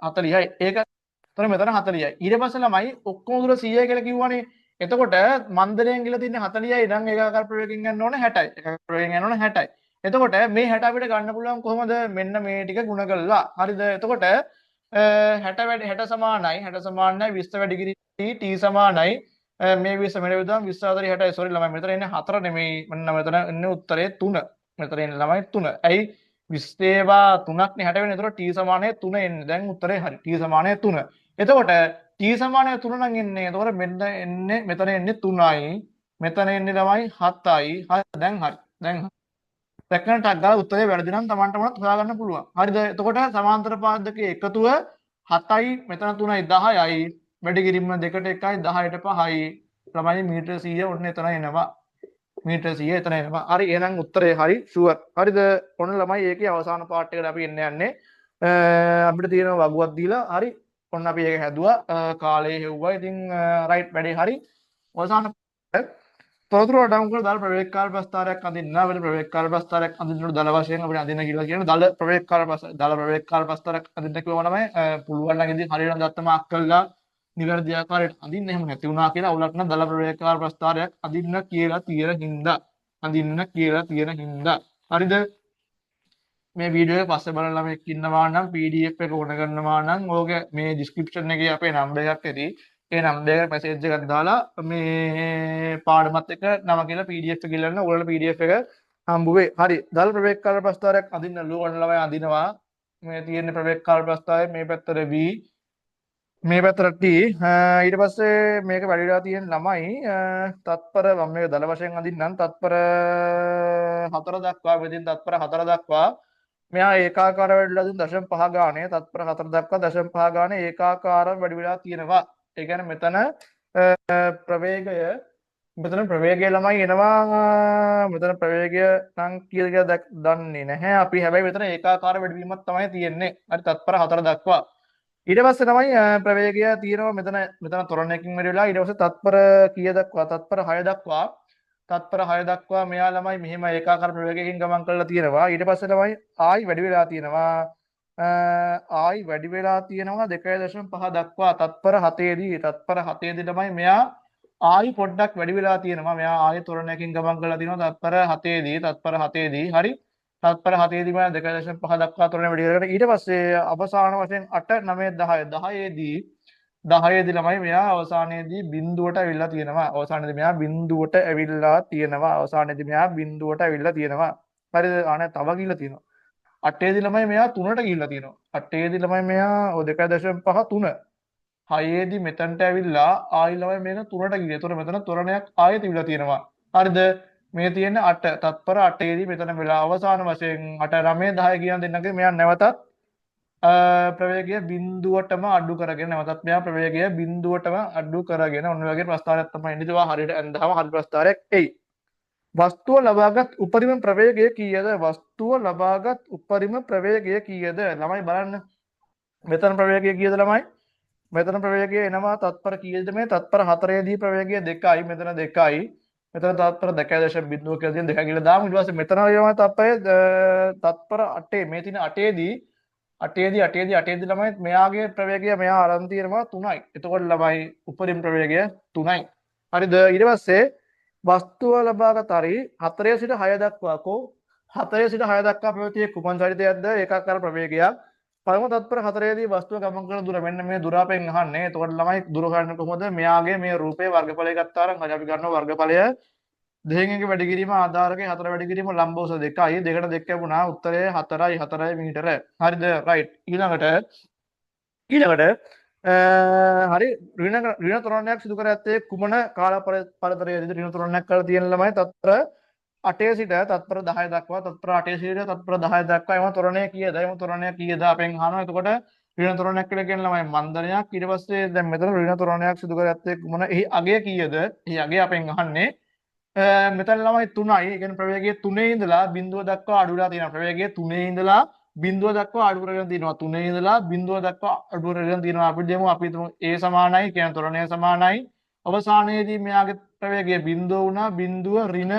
40යි ඒක එතන මෙතන 40යි ඊට පස්සේ ළමයි ඔක්කොම දුර 100යි කියලා කිව්වනේ එතකොට මන්දරයෙන් ගිහලා තින්නේ 40යි නම් ඒකාකාර ප්‍රවේගයෙන් යන්න ඕනේ 60යි ඒකාකාර ප්‍රවේගයෙන් යන්න ඕනේ 60යි එතකොට මේ 60 අපිට ගන්න පුළුවන් කොහොමද? මෙන්න මේ ටික ගුණ කළා. හරිද? එතකොට 60 වැඩි 60 සමානයි 60 සමානයි 20 වැඩි කිරි t සමානයි මේ 20 මෙන්න විදම් 20 අතර 60යි සෝරි ළමයි මෙතන එන්නේ 4 නෙමෙයි මෙන්න මෙතන එන්නේ උත්තරේ 3 මෙතන එන්නේ ළමයි 3 ඇයි 20 ඒවා 3ක් නේ 60 වෙන්නේ එතකොට t සමානය 3 එන්නේ දැන් උත්තරේ හරි t සමානය 3 එතකොට t සමානය 3 නම් එන්නේ එතකොට මෙන්න එන්නේ මෙතන එන්නේ 3යි මෙතන එන්නේ ළමයි 7යි හරි දැන් හරි දැක්කනට අග්ගාල උත්තරේ වැරදි නම් Tamanට මොනවද හොයාගන්න පුළුවන්. හරිද? එතකොට සමාන්තර පාදකයේ එකතුව 7යි මෙතන 3යි 10යි වැඩි කිරීම 2ට 1යි 10ට 5යි ළමයි මීටර 100 ඔන්න එතන එනවා. මීටර 100 එතන එනවා. හරි එහෙනම් උත්තරේ හරි ෂුවර්. හරිද? ඔන්න ළමයි ඒකේ අවසාන පාර්ට් එකට අපි එන්න යන්නේ. අපිට තියෙනවා වගුවක් දීලා හරි ඔන්න අපි ඒක හැදුවා කාලේ හෙව්වා. ඉතින් රයිට් වැඩේ හරි. අවසාන තොරතුරු අඩංගු කරන දල ප්‍රවේගකාර ප්‍රස්ථාරයක් අඳින්න වෙන ප්‍රවේගකාර ප්‍රස්ථාරයක් අඳින්නට දල වශයෙන් අපිට අඳින්න කියලා කියන දල ප්‍රවේගකාර ප්‍රස්ථාරයක් අඳින්න කිව්වම තමයි පුළුවන් නම් ඉතින් හරියට දත්ත මාක් කරලා නිවැරදි ආකාරයට අඳින්න එහෙම නැති වුණා කියලා අවුලක් නම් දල ප්‍රවේගකාර ප්‍රස්ථාරයක් අඳින්න කියලා තියෙන හින්දා හරිද මේ වීඩියෝ එක පස්සේ බලන ළමෙක් ඉන්නවා නම් PDF එක ඕන කරනවා නම් ඕක මේ description එකේ අපේ නම්බර් එකක් ඇති ඒ නම්බර් එකට මැසේජ් එකක් දාලා මේ පාඩමත් එක්ක නම කියලා PDF එක ගිල්ලන්න ඔයාලට PDF එක හම්බ වෙයි. හරි. දල ප්‍රවේගකාර ප්‍රස්ථාරයක් අඳින්න ඕන ළමයි අඳිනවා. මේ තියෙන ප්‍රවේගකාර ප්‍රස්ථාරය මේ පැත්තට V මේ පැත්තට T ඊට පස්සේ මේක වැඩිලා තියෙන ළමයි තත්පර මම මේක දල වශයෙන් අඳින්නම් තත්පර 4 දක්වා මෙතෙන් තත්පර 4 දක්වා මෙයා ඒකාකාර වැඩිලා තියෙන 0.5 ගානේ තත්පර 4 දක්වා 0.5 ගානේ ඒකාකාරව වැඩි වෙලා තියෙනවා. ඒ කියන්නේ මෙතන ප්‍රවේගය ළමයි එනවා මෙතන ප්‍රවේගය නම් කියලා දන්නේ නැහැ. අපි හැබැයි මෙතන ඒකාකාර වැඩිවීමක් තමයි තියෙන්නේ. හරි තත්පර 4 දක්වා. ඊට පස්සේ තමයි ප්‍රවේගය තියෙනවා මෙතන ත්වරණයකින් වැඩි වෙලා ඊට පස්සේ තත්පර කීය දක්වා තත්පර 6 දක්වා මෙයා ළමයි මෙහෙම ඒකාකාර ප්‍රවේගයකින් ගමන් කරලා තියෙනවා. ඊට පස්සේ තමයි ආයි වැඩි වෙලා තියෙනවා. ආයි වැඩි වෙලා තියෙනවා 2.5 දක්වා තත්පර 7 දී තමයි මෙයා ආයි පොඩ්ඩක් වැඩි වෙලා තියෙනවා. මෙයා ආයි ත්වරණයකින් ගමන් කරලා තියෙනවා තත්පර 7 දී හරි තත්පර 7 දී මම 2.5 දක්වා ත්වරණය වැඩි කරගෙන ඊට පස්සේ අවසාන වශයෙන් 8 9 10 දී ළමයි මෙයා අවසානයේදී බිඳුවට ඇවිල්ලා තියෙනවා. අවසානයේදී මෙයා බිඳුවට ඇවිල්ලා තියෙනවා. හරිද? අනේ තව ගිහිල්ලා තියෙනවා. 8 දී ළමයි මෙයා 3ට ගිහිල්ලා තියෙනවා. 8 දී ළමයි මෙයා 2.5 3 6 දී මෙතනට ඇවිල්ලා ආයි ළමයි මේක 3ට ගිහිල්ලා. ඒතකොට මෙතන ත්වරණයක් ආයෙ තිබිලා තියෙනවා. හරිද? මේ තියෙන 8 තත්පර 8 දී මෙතන වෙලා අවසාන වශයෙන් 8 9 10 කියන දෙන්නගේ මෙයා නැවතත් ප්‍රවේගය බිඳුවටම අඩු කරගෙන නැවතත් මෙයා ප්‍රවේගය බිඳුවටම අඩු කරගෙන ඔන්න ඔය වගේ ප්‍රස්ථාරයක් තමයි එන්නේ. ඒවා හරියට ඇඳාම හරි ප්‍රස්ථාරයක් එයි. වස්තුව ලබාගත් උපරිම ප්‍රවේගය කීයද? ළමයි බලන්න. මෙතන ප්‍රවේගය කීයද ළමයි? මෙතන ප්‍රවේගය එනවා තත්පර කීයද මේ? තත්පර 4 දී ප්‍රවේගය 2යි මෙතන 2යි. මෙතන තත්පර 2.0 කියලා තියෙන 2 කියලා දාමු. ඊට පස්සේ මෙතන යනවා තත්පර 8 මේ තියෙන 8 දී ළමයි මෙයාගේ ප්‍රවේගය මෙයා අරන් තියෙනවා 3යි. එතකොට ළමයි උපරිම ප්‍රවේගය 3යි. හරිද? ඊට පස්සේ වස්තුව ලබාගත් හරි 4 සිට 6 දක්වා 4 සිට 6 දක්වා පැවතියේ කුමන චරිතයක්ද? ඒකාකාර ප්‍රවේගයක්. පළමු තත්පර 4 දී වස්තුව ගමන් කරන දුර මෙන්න මේ දුර අපෙන් අහන්නේ. එතකොට ළමයි දුර ගන්න කොහොමද? මෙයාගේ මේ රූපේ වර්ගඵලය ගත්තා නම් අපි ගන්නවා වර්ගඵලය දෙකෙන් එක වැඩි කිරීම ආධාරකයේ 4 වැඩි කිරීම ලම්බෝස 2යි 2ට 2 ලැබුණා උත්තරය 4යි මීටර. හරිද? රයිට්. ඊළඟට හරි ඍණ ත්වරණයක් සිදු කර ඇත්තේ කුමන කාල පරතරයේද? ඍණ ත්වරණයක් කරලා තියෙන ළමයි තත්පර 8 සිට තත්පර 10 දක්වා තත්පර 8 සිට තත්පර 10 දක්වා එම ත්වරණය කීයද? එම ත්වරණය කීයද අපෙන් අහනවා. එතකොට ඍණ ත්වරණයක් කියලා කියන ළමයි මන්දනයක්. ඊට පස්සේ දැන් මෙතන ඍණ ත්වරණයක් සිදු කර ඇත්තේ කුමන? එහි අගය කීයද? එහි අගය අපෙන් අහන්නේ. මෙතන ළමයි 3යි. ඒ කියන්නේ ප්‍රවේගය 3 ඉඳලා බිඳුව දක්වා අඩු වෙලා තියෙනවා. ප්‍රවේගය 3 ඉඳලා බිඳුව දක්වා අඩු කරගෙන තියෙනවා. 3 ඉඳලා බිඳුව දක්වා අඩු කරගෙන තියෙනවා. අපි හිතමු A සමානයි කියන ත්වරණය සමානයි. අවසානයේදී මෙයාගේ ප්‍රවේගය බිඳුව වුණා. බිඳුව ඍණ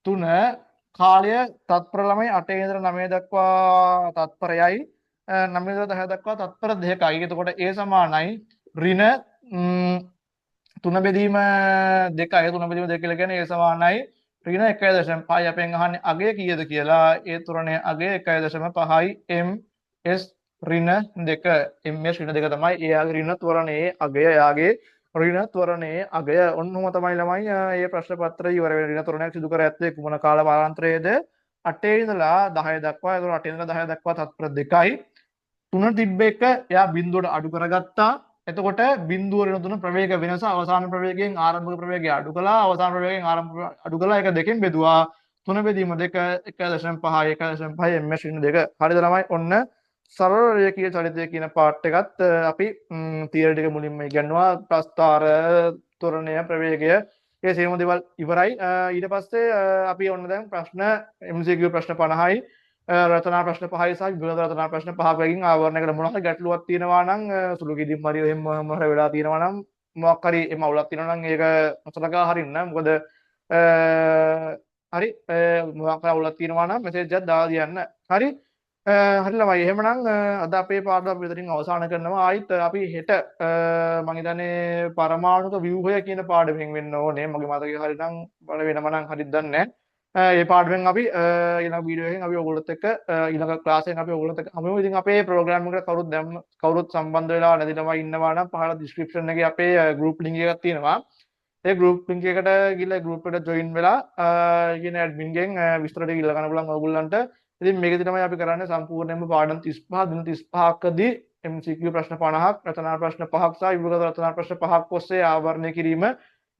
3 කාලය තත්පර ළමයි 8 ඉඳලා 9 දක්වා තත්පරයයි 9 ඉඳලා 10 දක්වා තත්පර 2කයි. එතකොට A සමානයි ඍණ 3 බෙදීම 2යි 3 බෙදීම 2 කියලා කියන්නේ A සමානයි ඍණ 1.5 අපෙන් අහන්නේ අගය කීයද කියලා. ඒ තොරණේ අගය 1.5යි ms ඍණ 2 ms ඍණ 2 තමයි එයාගේ ඍණ ත්වරණයේ අගය. එයාගේ ඍණ ත්වරණයේ අගය. ඔන්නෝම තමයි ළමයි මේ ප්‍රශ්න පත්‍රය ඉවර වෙන ඍණ ත්වරණයක් සිදු කර ඇත්තේ කුමන කාල පාරාන්තරයේද? 8 ඉඳලා 10 දක්වා. ඒතකොට 8 ඉඳලා 10 දක්වා තත්පර 2යි. 3 තිබ්බ එක එයා බිඳුවට අඩු කරගත්තා. එතකොට බිඳුව ඍණ 3 ප්‍රවේග වෙනස අවසාන ප්‍රවේගයෙන් ආරම්භක ප්‍රවේගය අඩු කළා. අවසාන ප්‍රවේගයෙන් ආරම්භ අඩු කළා. ඒක දෙකෙන් බෙදුවා. 3 බෙදීම 2 1.5 1.5 ms ඍණ 2. හරිද ළමයි? ඔන්න සරල රේඛීය චලිතය කියන පාර්ට් එකත් අපි තියරි ටික මුලින්ම ඉගෙනුවා. ප්‍රස්ථාර, ත්වරණය, ප්‍රවේගය ඒ සියලුම දේවල් ඉවරයි. ඊට පස්සේ අපි ඔන්න දැන් ප්‍රශ්න MCQ ප්‍රශ්න 50යි රචනා ප්‍රශ්න 5යි සහ විභාග රචනා ප්‍රශ්න 5ක වලින් ආවරණයකට මොනවා හරි ගැටලුවක් තියෙනවා නම් සුළු කිදිම් හරි එහෙම මොනවා හරි වෙලා තියෙනවා නම් මොකක් හරි එම අවුලක් තියෙනවා නම් ඒක අසලකා හරින්න. මොකද හරි මොකක් හරි අවුලක් තියෙනවා නම් මෙසේජ් එකක් දාලා තියන්න. හරි හරි ළමයි එහෙමනම් අද අපේ පාඩම අපි මෙතනින් අවසන් කරනවා. ආයිත් අපි හෙට මම හිතන්නේ පරමාණුක ව්‍යුහය කියන පාඩමෙන් වෙන්න ඕනේ. මගේ මතකයේ හරිනම් බල වෙනම නම් හරිද දන්නේ නැහැ. මේ පාඩමෙන් අපි ඊළඟ වීඩියෝ එකෙන් අපි ඔයගොල්ලොත් එක්ක ඊළඟ ක්ලාස් එකෙන් අපි ඔයගොල්ලොත් එක්ක හමු වෙමු. ඉතින් අපේ ප්‍රෝග්‍රෑම් එකට කවුරුත් සම්බන්ධ වෙලා නැති ළමයි ඉන්නවා නම් පහළ ඩිස්ක්‍රිප්ෂන් එකේ අපේ ගෲප් ලින්ක් එකක් තියෙනවා. ඒ ගෲප් ලින්ක් එකට ගිහලා ගෲප් එකට ජොයින් වෙලා කියන ඇඩ්මින්ගෙන් විස්තර ටික ඉල්ල ගන්න පුළුවන් ඔයගොල්ලන්ට. ඉතින් මේකදී තමයි අපි කරන්නේ සම්පූර්ණයෙන්ම පාඩම් 35 දින 35කදී MCQ ප්‍රශ්න 50ක් රචනා ප්‍රශ්න 5ක් සහ විභාග රචනා ප්‍රශ්න 5ක් ඔස්සේ ආවරණය කිරීම.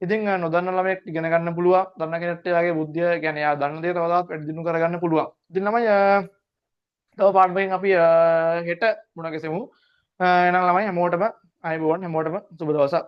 ඉතින් නොදන්න ළමයෙක් ඉගෙන ගන්න පුළුවන්. දන්න කෙනෙක්ට එයාගේ බුද්ධිය කියන්නේ එයා දන්න දේ තවදවත් වැඩි දියුණු කරගන්න පුළුවන්. ඉතින් ළමයි තව පාඩමකින් අපි හෙට මුණ ගැසෙමු. එහෙනම් ළමයි හැමෝටම ආයුබෝවන් හැමෝටම සුබ දවසක්.